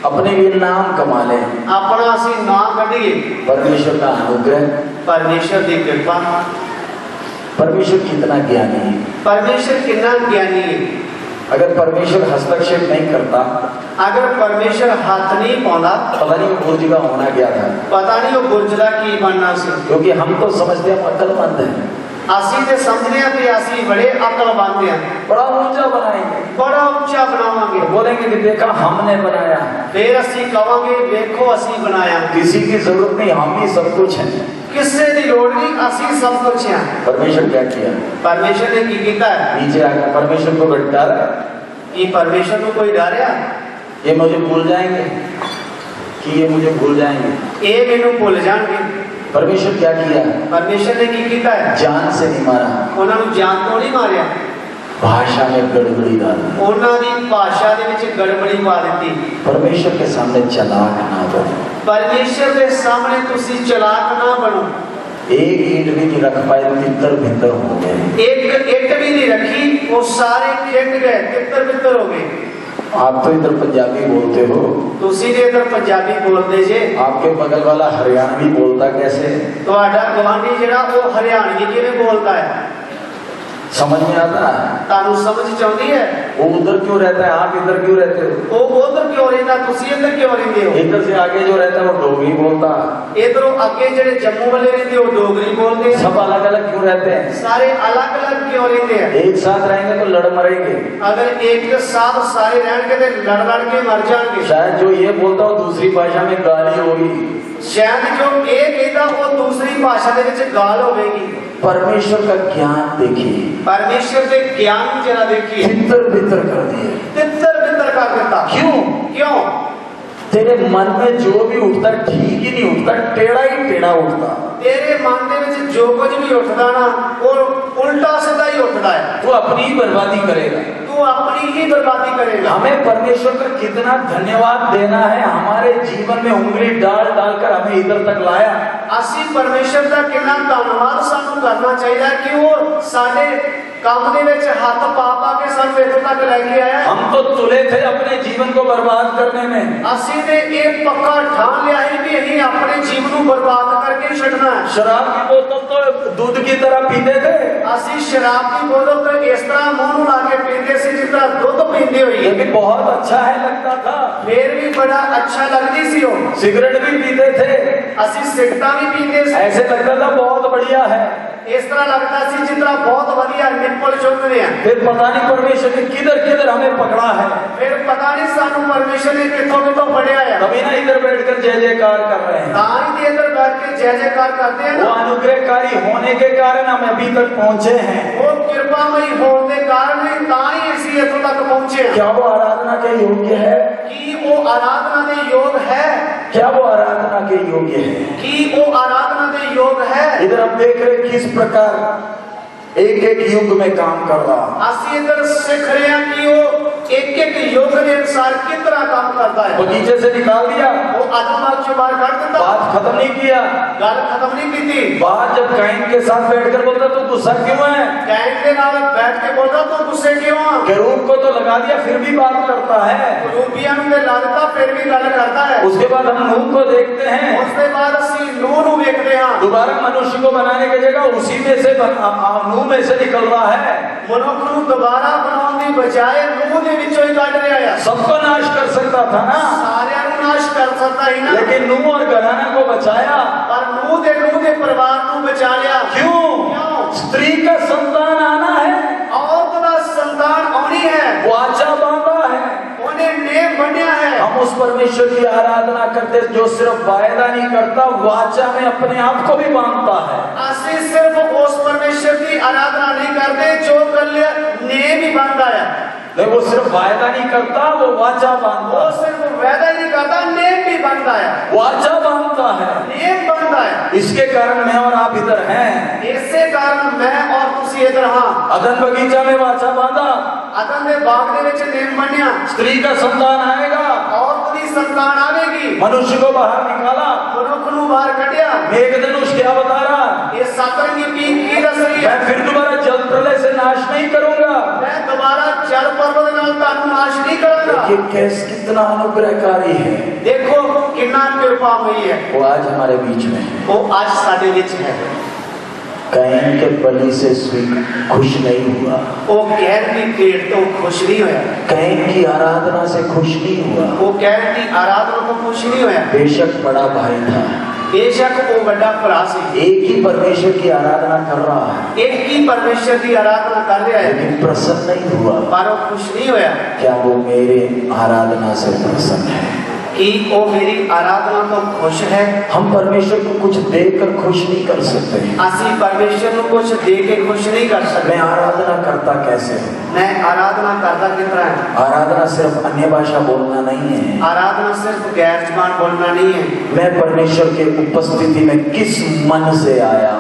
अपने लिए नाम कमा लें। अपना असी नाम कढ़िए। परमेश्वर का अनुग्रह, परमेश्वर की कृपा। परमेश्वर कितना ज्ञानी है। परमेश्वर कितना ज्ञानी है। अगर परमेश्वर हस्तक्षेप नहीं करता, अगर परमेश्वर हाथ नहीं पाਉਂਦਾ, पता नहीं वो बुर्ज का होना क्या था। पता नहीं वो बुर्ज का की बनना सी। क्योंकि हम तो समझते हैं अक्लमंद हैं, असी ते समझने कि असी बड़े अक्लमंद हैं, बड़ा ऊंचा बनाएंगे, बड़ा ऊंचा बनावांगे। बोलेंगे कि देखा हमने बनाया, फिर असी कहांगे देखो असी बनाया। किसी की जरूरत नहीं, हम ही सब कुछ है, किसी की लोड़ नहीं, असी सब कुछ हैं। परमेश्वर क्या किया, परमेश्वर ने की कीता है, नीचे आकर परमेश्वर को डरा, ये परमेश्वर को कोई डरया, ये मुझे भूल जाएंगे, कि ये मुझे भूल जाएंगे, ये मैनू भूल जाएंगे। परमेश्वर क्या किया, परमेश्वर ने की कीता है, जान से नहीं मारा, उन्होंने जान तो नहीं मारिया, भाषा में गड़बड़ी डाली, उन्होंने भाषा दे विच गड़बड़ी पा दी। परमेश्वर के सामने चालाक ना बनो, परमेश्वर के सामने तुसी चालाक ना बनो। एक ईंट भी नहीं रख पाए, तितर भितर हो गए। एक ईंट भी नहीं रखी, वो सारे खिंड गए, तितर बितर हो गए। आप तो इधर पंजाबी बोलते हो, तुसी ने इधर पंजाबी बोलते जे, आपके बगल वाला हरियाणवी बोलता कैसे, तो आडा गवांडी जिहड़ा वो हरियाणवी किवें बोलता है, समझ में आता है। तानू समझ चाहती है, वो उधर क्यों रहता है, आप इधर क्यों रहते हो, वो उधर क्यों रहता, तुसी इधर क्यों रहते हो। इधर से आगे जो रहता है वो डोगरी बोलता, इधरों अगे जिहड़े जम्मू वाले रहते वो डोगरी बोलते हैं। सब अलग अलग क्यों रहते हैं, सारे अलग अलग क्यों रहते हैं। एक साथ रहेंगे तो लड़ मरेंगे, अगर एक के साथ सारे रहेंगे तो लड़ लड़ के मर जाएंगे। शायद जो ये बोलता हो दूसरी भाषा में गाली होगी, शायद जो एक कहता वो दूसरी भाषा दे विच गाल होगी। परमेश्वर का ज्ञान देखिए, परमेश्वर के ज्ञान जरा देखिए, तितर बितर कर दिए, तितर बितर कर देता। क्यों, क्यों, तेरे मन में जो भी उठता ठीक ही नहीं उठता, टेढ़ा ही टेढ़ा उठता। तेरे मन दे विच जो कुछ भी उठदा ना वो उल्टा सीधा ही उठदा। करता है, तू अपनी ही बर्बादी करेगा, तू अपनी ही बर्बादी करेगा। हमें परमेश्वर का कितना धन्यवाद देना है, हमारे जीवन में उंगली डाल डालकर हमें इधर तक लाया। ਅਸੀਂ परमेश्वर ਦਾ कितना धन्यवाद ਸਾਨੂੰ करना चाहिए कि वो साडे काम ਦੇ ਵਿੱਚ ਹੱਥ ਪਾ ਪਾ ਕੇ ਸਾਨੂੰ ਇੱਥੇ ਤੱਕ ਲੈ ਕੇ ਆਇਆ। हम तो तुले थे अपने जीवन को बर्बाद करने में। ਅਸੀਂ ਨੇ ਇਹ ਪੱਕਾ ਠਾਣ ਲਿਆ ਹੈ ਕਿ ਅਸੀਂ ਆਪਣੇ ਜੀਵਨ ਨੂੰ ਬਰਬਾਦ ਕਰਕੇ ਹੀ ਛੱਡਣਾ ਹੈ। शराब की बोतल तो दूध की तरह पीते थे, ਅਸੀਂ ਸ਼ਰਾਬ ਦੀ ਬੋਤਲ ਤੇ ਇਸ ਤਰ੍ਹਾਂ ਮੂੰਹ ਨੂੰ ਲਾ ਕੇ ਪੀਂਦੇ ਸੀ ਜਿਸ ਤਰ੍ਹਾਂ ਦੁੱਧ ਪੀਂਦੇ ਹੋਈ। ये भी बहुत अच्छा है लगता था। ਫੇਰ ਵੀ ਬੜਾ ਅੱਛਾ ਲੱਗਦੀ ਸੀ ਉਹ। सिगरेट भी पीते थे, ਅਸੀਂ ਸਿਗਰਟਾਂ ਵੀ ਪੀਂਦੇ ਸੀ। ऐसे लगता था बहुत बढ़िया है। ਇਸ ਤਰ੍ਹਾਂ ਲੱਗਦਾ ਸੀ ਜਿਸ ਤਰ੍ਹਾਂ ਬਹੁਤ ਵਧੀਆ ਨਿੱਪਲ ਚੁੱਕਦੇ ਆ। फिर पता नहीं परमेश्वर ने किधर किधर हमें पकड़ा है। ਫਿਰ ਪਤਾ ਨਹੀਂ ਸਾਨੂੰ ਪਰਮੇਸ਼ਰ ਨੇ ਕਿੱਥੋਂ ਕਿੱਥੋਂ ਫੜਿਆ ਆ। तभी ना इधर बैठकर जय जयकार कर रहे हैं। ਤਾਂ ਹੀ ਤੇ ਇੱਧਰ ਬੈਠ ਕੇ ਜੈ ਜੈਕਾਰ ਕਰਦੇ ਆ वो ਨਾ। अनुग्रहकारी होने के कारण हम अभी तक पहुंचे हैं। ਉਹ ਕਿਰਪਾਮਈ ਹੋਣ ਦੇ ਕਾਰਨ ਹੀ ਤਾਂ ਹੀ ਅਸੀਂ ਇੱਥੋਂ ਤੱਕ ਪਹੁੰਚੇ ਹਾਂ। क्या वो आराधना के योग्य है? ਕੀ ਉਹ ਆਰਾਧਨਾ ਦੇ ਯੋਗ ਹੈ? क्या वो आराधना के योग्य है? ਕੀ ਉਹ ਆਰਾਧਨਾ ਦੇ ਯੋਗ ਹੈ? इधर हम देख रहे किस प्रकार एक एक युग में काम कर रहा। ਅਸੀਂ ਇੱਧਰ ਸਿੱਖ ਰਹੇ ਹਾਂ ਕਿ ਉਹ ਇੱਕ ਇੱਕ ਯੁੱਗ ਦੇ ਅਨੁਸਾਰ ਕਿਸ ਤਰ੍ਹਾਂ ਕੰਮ ਕਰਦਾ ਹੈ। बगीचे से निकाल दिया, ਉਹ ਆਦਮ ਚੋਂ ਬਾਹਰ ਕੱਢ ਦਿੱਤਾ, बात खत्म नहीं किया। ਗੱਲ ਖਤਮ ਨਹੀਂ ਕੀਤੀ। बात जब कैन के साथ बैठकर बोलता तू गुस्सा क्यों है? ਕੈਨ ਦੇ ਨਾਲ ਬੈਠ ਕੇ ਬੋਲਦਾ ਤੂੰ ਗੁੱਸੇ ਕਿਉਂ ਆ? केरूब को तो लगा दिया फिर भी बात करता है। ਰੂਬੀਆਂ ਨੂੰ ਤੇ ਲੱਗਦਾ ਫਿਰ ਵੀ ਗੱਲ ਕਰਦਾ ਹੈ। उसके बाद हम नूह को देखते हैं, ਉਸ ਦੇ ਬਾਅਦ ਅਸੀਂ ਨੂਹ ਨੂੰ ਵੇਖਦੇ ਹਾਂ। दोबारा मनुष्य को बनाने की जगह उसी में से नूह में से निकल रहा है। ਮਨੁੱਖ ਨੂੰ ਦੁਬਾਰਾ ਬਣਾਉਣ ਦੀ ਬਜਾਏ ਨੂਹ ਦੇ ਵਿੱਚੋਂ ਹੀ ਕੱਢ ਰਿਹਾ ਆ। सबको नाश कर सकता था ना, ਸਾਰਿਆਂ ਨੂੰ ਨਾਸ਼ ਕਰ ਸਕਦਾ ਹੀ ਨਾ, लेकिन नूह और घराना को बचाया। ਪਰ ਨੂਹ ਦੇ ਪਰਿਵਾਰ ਨੂੰ ਬਚਾ ਲਿਆ। क्यों? ਕਿਉਂ? स्त्री का संतान आना है, ਔਰਤ ਦਾ ਸੰਤਾਨ ਆਉਣੀ ਹੈ, वाचा बांधा है। ਉਹਨੇ ਨੇਮ ਬੰਨਿਆ ਹੈ। हम उस परमेश्वर की आराधना करते जो सिर्फ वायदा नहीं करता, वाचा में अपने आप को भी बांधता है। ਅਸੀਂ ਸਿਰਫ ਉਸ ਪਰਮੇਸ਼ਰ ਦੀ ਆਰਾਧਨਾ ਨਹੀਂ ਕਰਦੇ ਜੋ ਕੱਲਿਆ ਨੇਮ ਹੀ ਬੰਨਦਾ ਹੈ। नहीं, वो सिर्फ वायदा नहीं करता, वो वाचा बांधता ਉਹ है। ਸਿਰਫ ਵਾਅਦਾ ਹੀ ਨਹੀਂ ਕਰਦਾ, ਨੇਮ ਵੀ ਬੰਨਦਾ ਹੈ। वाचा बांधता है। ਨੇਮ ਬੰਨਦਾ ਹੈ। इसके कारण मैं और आप इधर हैं। ਇਸੇ ਕਾਰਨ ਮੈਂ ਔਰ ਤੁਸੀਂ ਇੱਧਰ ਹਾਂ। अदन बगीचा में वाचा बांधा, ਅਦਨ ਦੇ ਬਾਗ ਦੇ ਵਿੱਚ ਨੇਮ ਬੰਨਿਆ। स्त्री का संतान आएगा, ਔਰਤ ਦੀ ਸੰਤਾਨ ਆਵੇਗੀ। मनुष्य को बाहर निकाला। ਮਨੁੱਖ ਨੂੰ ਬਾਹਰ ਕੱਢਿਆ। मेघधनुष क्या बता रहा? ਇਹ ਸਤਰੰਗੀ ਪੀਂਘ ਕੀ ਦੱਸ ਰਹੀ ਹੈ? मैं फिर दोबारा जल प्रलय से नाश नहीं करूंगा। ਮੈਂ ਦੁਬਾਰਾ ਜਲ ਪਰਬਤ ਨਾਲ ਤੁਹਾਨੂੰ ਨਾਸ਼ ਨਹੀਂ ਕਰਾਂਗਾ। ये कैसे कितना अनुग्रहकारी है। ਦੇਖੋ ਕਿੰਨਾ ਕਿਰਪਾ ਹੋਈ ਹੈ। वो आज हमारे बीच में है। ਉਹ ਅੱਜ ਸਾਡੇ ਵਿੱਚ ਹੈ। कैन के बलि से खुश नहीं हुआ, ਉਹ ਕਹਿਣ ਦੀ ਭੇਟ ਤੋਂ ਖੁਸ਼ ਨਹੀਂ ਹੋਇਆ। कैन की आराधना से खुश नहीं हुआ। ਉਹ ਕਹਿਣ ਦੀ ਆਰਾਧਨਾ ਤੋਂ ਖੁਸ਼ ਨਹੀਂ ਹੋਇਆ। बेशक बड़ा भाई था, ਬੇਸ਼ੱਕ ਉਹ ਵੱਡਾ ਭਰਾ ਸੀ, एक ही परमेश्वर की आराधना कर रहा है, ਇੱਕ ਹੀ ਪਰਮੇਸ਼ਰ ਦੀ ਆਰਾਧਨਾ ਕਰ ਰਿਹਾ ਹੈ, लेकिन प्रसन्न नहीं हुआ। ਪਰ ਉਹ ਖੁਸ਼ ਨਹੀਂ ਹੋਇਆ क्या वो मेरे आराधना से प्रसन्न है? कि वो मेरी आराधना तो खुश है। हम परमेश्वर को कुछ देकर खुश नहीं कर सकते। ਅਸੀਂ ਪਰਮੇਸ਼ਰ ਨੂੰ ਕੁਝ ਦੇ ਕੇ ਖੁਸ਼ ਨਹੀਂ ਕਰ ਸਕਦੇ। मैं आराधना करता कैसे हूँ? मैं आराधना करता किस तरह है? आराधना सिर्फ अन्य भाषा बोलना नहीं है। आराधना सिर्फ गैर जुबान बोलना नहीं है। मैं परमेश्वर के उपस्थिति में किस मन से आया,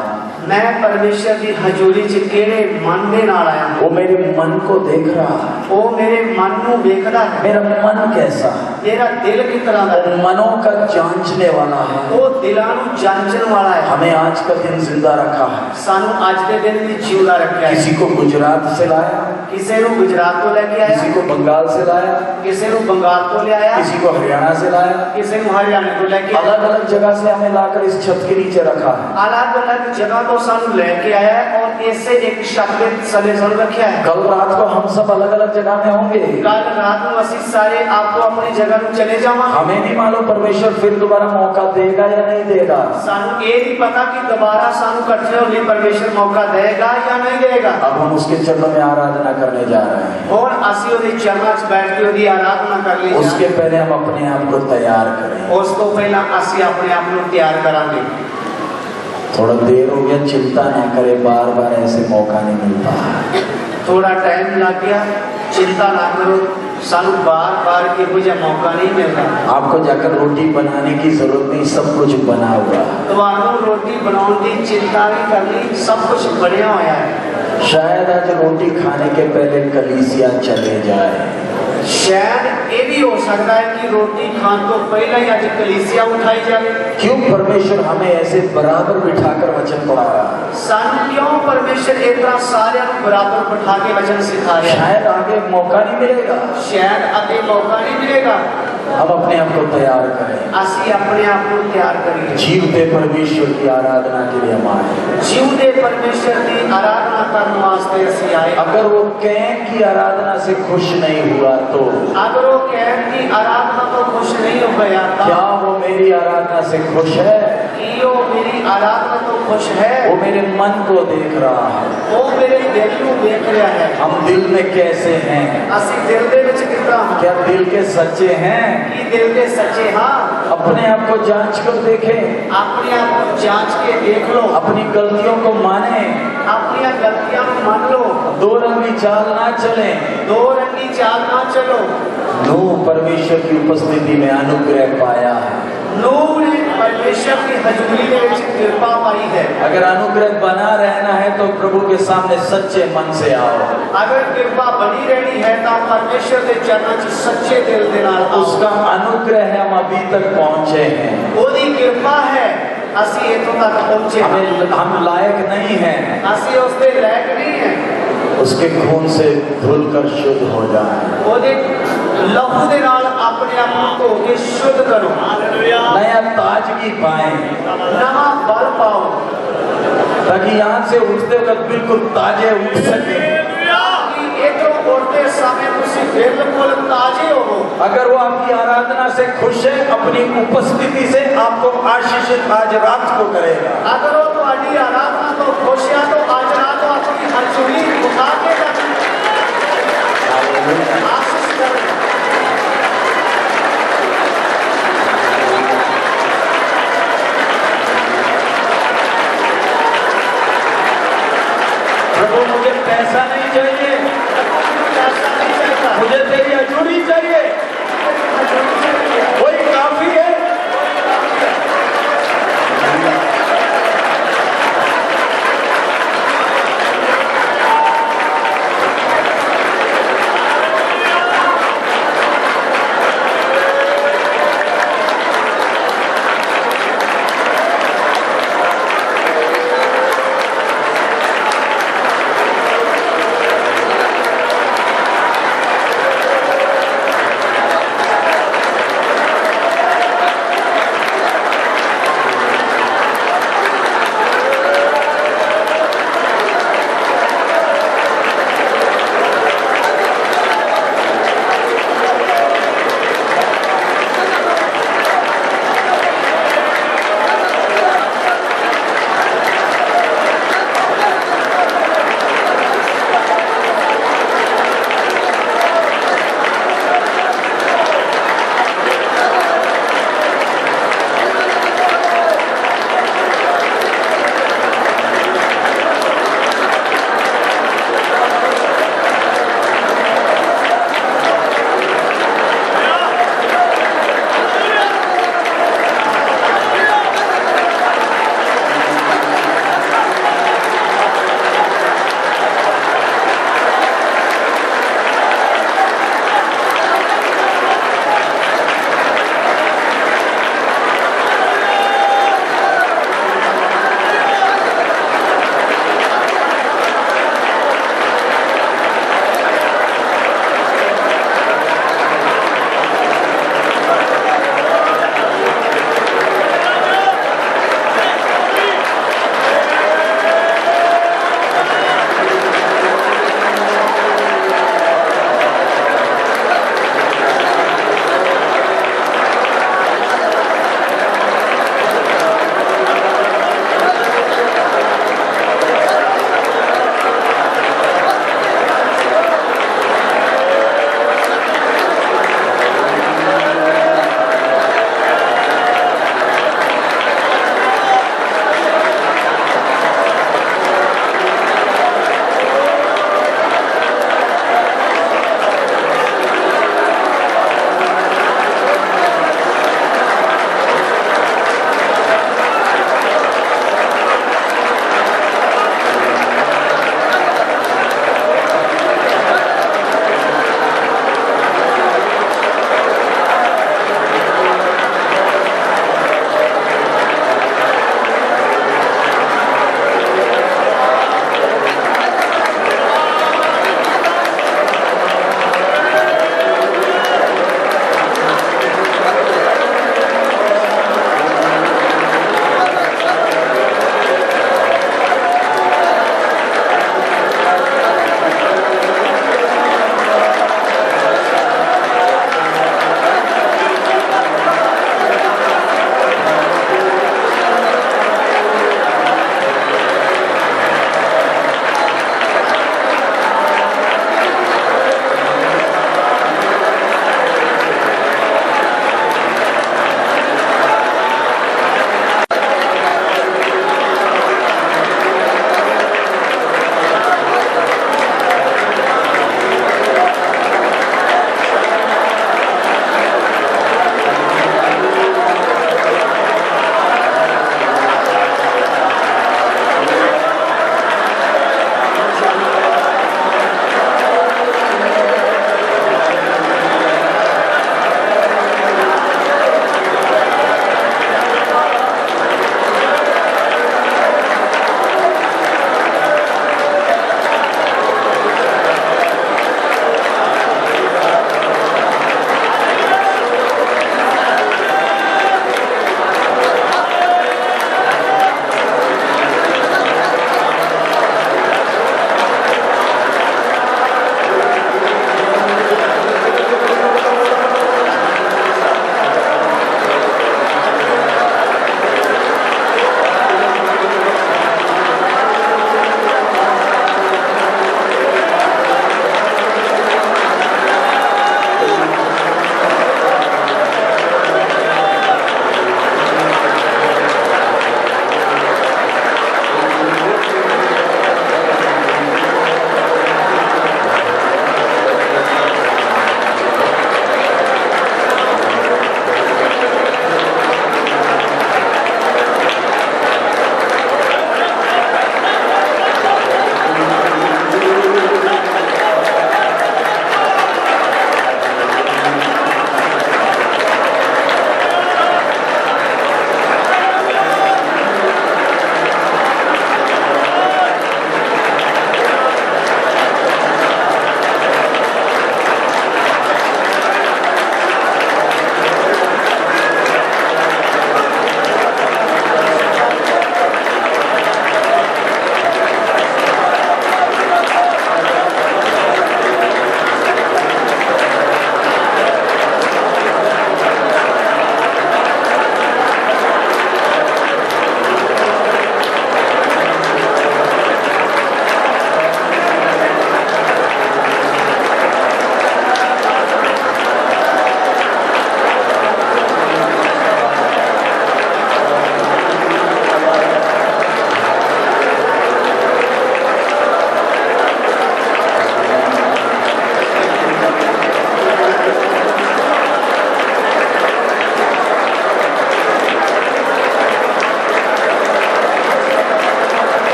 मैं परमेश्वर की हजूरी च केड़े मन दे नाल आया। वो मेरे मन को देख रहा है। वो मेरे मन नू देखदा है। मेरा मन कैसा है? मेरा दिल किस तरह दा वो है? मनों का जांचने वाला है। वो दिलां नू जांचन वाला है। हमें आज का दिन जिंदा रखा है। सानू आज के दिन भी जिंदा रखा है। किसी को गुजरात से लाया, किसी नू गुजरात तो लेके आया, किसी को बंगाल से लाया, किसी नू बंगाल तो ले आया, किसी को हरियाणा से लाया। किसी नू हरियाणा तो लेके आया। अलग अलग जगह से हमें लाकर इस छत के नीचे रखा है। अलग अलग जगह तो सानू लेके आया है और ऐसे एक शब्द सले सड़ रखा है। कल रात को हम सब अलग अलग जगह में होंगे। कल रात को असी सारे आपको अपनी जगह में चले जावा। हमें नहीं मालूम परमेश्वर फिर दोबारा मौका देगा या नहीं देगा। सानू ये नहीं पता कि दोबारा सानू इकट्ठे होने परमेश्वर मौका देगा या नहीं देगा। अब हम उसके चरणों में आराधना करने जा रहे हैं। और असी ओदे चरणों च बैठ के ओदी आराधना कर ली। उसके पहले हम अपने आप को तैयार करें। उस तो पहला असी अपने आप को तैयार करांगे। थोड़ा देर हो गया, चिंता ना करे, बार बार ऐसे मौका नहीं मिलता। थोड़ा टाइम लग गया, चिंता ना करो, सानू बार-बार ਇਹੋ ਜਿਹਾ ਮੌਕਾ नहीं मिलता। आपको जाकर रोटी बनाने की जरूरत नहीं, सब कुछ बना हुआ। ਤੁਹਾਨੂੰ ਰੋਟੀ ਬਣਾਉਣ ਦੀ ਚਿੰਤਾ ਨਹੀਂ ਕਰਨੀ, ਸਭ ਕੁਝ ਬਣਿਆ ਹੋਇਆ ਹੈ। शायद आज रोटी खाने के पहले कलीसिया चले जाए। शायद ये भी हो सकता है कि रोटी खाने तो पहले ही आज कलीसिया उठाई जाए। क्यों परमेश्वर हमें ऐसे बराबर बिठाकर वचन पढ़ा रहा है? सन क्यों परमेश्वर इतना सारे बराबर बिठा के वचन सिखा रहा है? शायद आगे मौका नहीं मिलेगा, शायद आगे मौका नहीं मिलेगा। अब अपने आप को तैयार करें, असी अपने आप को तैयार करिए। जीवते परमेश्वर की आराधना के लिए हम आए। जीवते परमेश्वर की आराधना करने वास्ते असी आए। अगर वो कैन की आराधना से खुश नहीं हुआ तो अगर वो कैन की आराधना तो खुश नहीं हो गया, क्या वो मेरी आराधना से खुश है? वो मेरी आराधना तो खुश है। वो मेरे मन को देख रहा है, वो मेरे दिल को देख रहा है। हम दिल में कैसे हैं? असी दिल दे विच कितना हां? क्या दिल के सच्चे हैं? कि दिल के सच्चे हाँ? अपने आप को जांच कर देखें, अपने आप को जांच के देख लो, अपनी गलतियों को माने, अपनी गलतियां मान लो, दो रंगी चाल ना चले। दो रंगी चाल ना चलो। नूह परमेश्वर की उपस्थिति में अनुग्रह पाया है। नूह ने परमेश्वर की हजूरी में कृपा पाई है। अगर अनुग्रह बना रहना है तो प्रभु के सामने सच्चे मन से आओ। अगर कृपा बनी रहनी है तो परमेश्वर के चरणों में सच्चे दिल के नाल आओ। उसका अनुग्रह है, हम अभी तक पहुंचे हैं। ओदी कृपा है असी इतों तक पहुंचे। हम लायक नहीं हैं, असी उसके लायक नहीं है। उसके खून से धुलकर शुद्ध हो जाए। ओदे लहू दे नाल अपने आप को धो के शुद्ध करो। नया ताजगी पाए, नवा बल पाओ, ताकि यहाँ से उठते वक्त बिल्कुल ताजे उठ सके। उठते समय तुम बिल्कुल ताजे हो। अगर वो आपकी आराधना से खुश है, अपनी उपस्थिति से आपको आशीषित आज रात को करेगा। अगर वो तुम्हारी आराधना तो खुश है तो आज रात आपकी हजूरी उठा के आशीष करेगा। प्रभु मुझे पैसा नहीं चाहिए, मुझे तेरी हजूरी चाहिए, वही काफी है।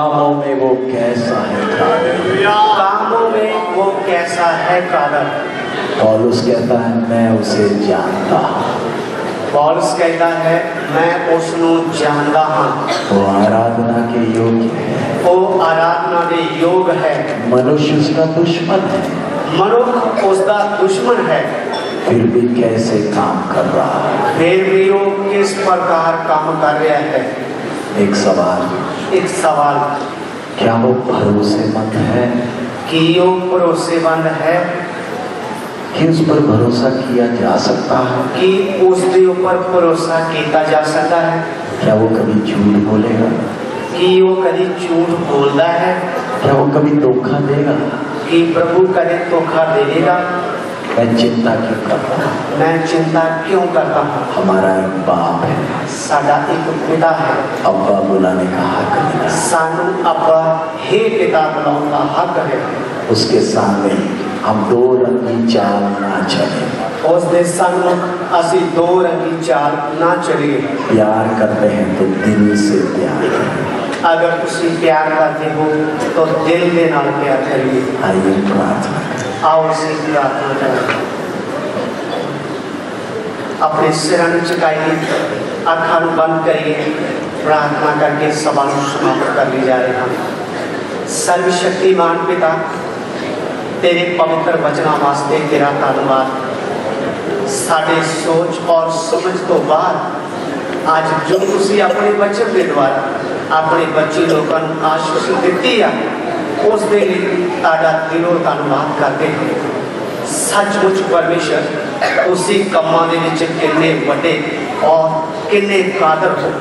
कामों में वो कैसा है कादर। कामों में वो कैसा है कादर। पौलुस कहता है मैं उसे जानता हूं। पौलुस कहता है मैं उसनों जानदा हां। वो आराधना के योग्य है। वो आराधना के योग है। मनुष्य उसका दुश्मन है। मनुष्य उसका दुश्मन है। फिर भी कैसे काम कर रहा है। फिर भी वो किस प्रकार काम कर रहा है। एक सवाल, क्या वो भरोसेमंद है कि वो भरोसेमंद है कि उस पर भरोसा किया जा सकता है कि उसके ऊपर भरोसा किया जा सकता है। क्या वो कभी झूठ बोलेगा कि वो कभी झूठ बोलता है। क्या वो कभी धोखा देगा कि प्रभु कभी धोखा दे देगा। मैं चिंता क्यों करता हूँ। मैं चिंता क्यों करता हूँ। हमारा एक बाप है, साडा एक पिता है। अब्बा बुलाने का हक मिला। सानू अब्बा हे पिता बुलाने का हक है। उसके सामने हम दो रंगी चाल ना चले। उस दे सानू असी दो रंगी चाल ना चलिए। प्यार करते हैं तो दिल से प्यार करें। अगर तुसी प्यार करते हो तो दिल के नाल प्यार करिए। आइए प्रार्थना करें। आओ उसे प्रार्थना करें। अपने सिर झुकाइए, अखा बंद करिए, प्रार्थना करके सभा समाप्त कर ली जा रही हैं। सर्वशक्तिमान पिता, तेरे पवित्र वचना वास्ते तेरा धन्यवाद। साढ़े सोच और समझ तो बाद आज जो तुसी अपने वचन के द्वारा अपने बच्चे लोगों को आशीष दी है उस दे ताड़ा दिलों धन्यवाद करते हैं। सचमुच परमेश्वर उसी कम्मा दे विच किन्ने वड्डे और किन्ने कादर हो।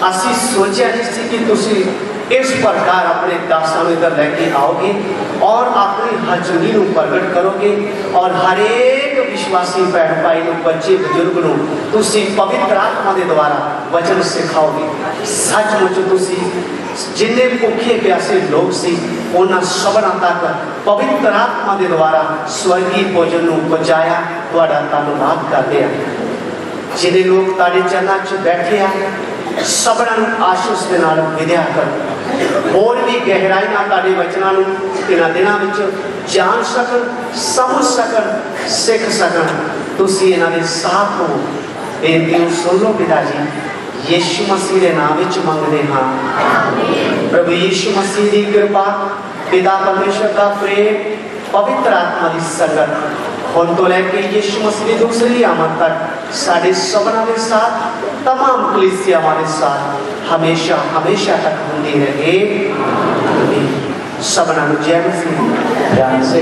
असी सोचा नहीं सी कि तुसी इस प्रकार अपने दासां नूं इधर लेके आओगे और अपनी हजूरी नूं प्रगट करोगे और हर एक विश्वासी भैन भाई नूं बच्चे बजुर्ग नूं तुसी पवित्र आत्मा के द्वारा वचन सिखाओगे। सचमुच तुसी जिन्ने भुखे प्यासे लोग सी उन्हां सबना तक पवित्र आत्मा के द्वारा स्वर्गीय भोजन नूं पहुंचाया। तुहाडा धन्नवाद करदे आ। जिन्ने लोग तुहाडे चरनां च बैठे आ सबना नूं आशीष दे नाल विद्या करो। और भी गहराई नाल तुहाडे वचनां नूं इन्हां दिनां विच जान सकन, समझ सकन, सिख सकन। तुसी इन्हां दे साथ हो। बेनती सुन लो पिता जी, यीशु मसीह के नाम विच मंगदे हां। प्रभु यीशु मसीह की कृपा, पिता परमेश्वर का प्रेम, पवित्र आत्मा की संगत हुण तो लैके यीशु मसीह की दूसरी आमद तक साढ़े सबना के साथ, तमाम कलीसिया हमारे साथ हमेशा हमेशा तक होती रहे। सबना जय मसीह। ध्यान से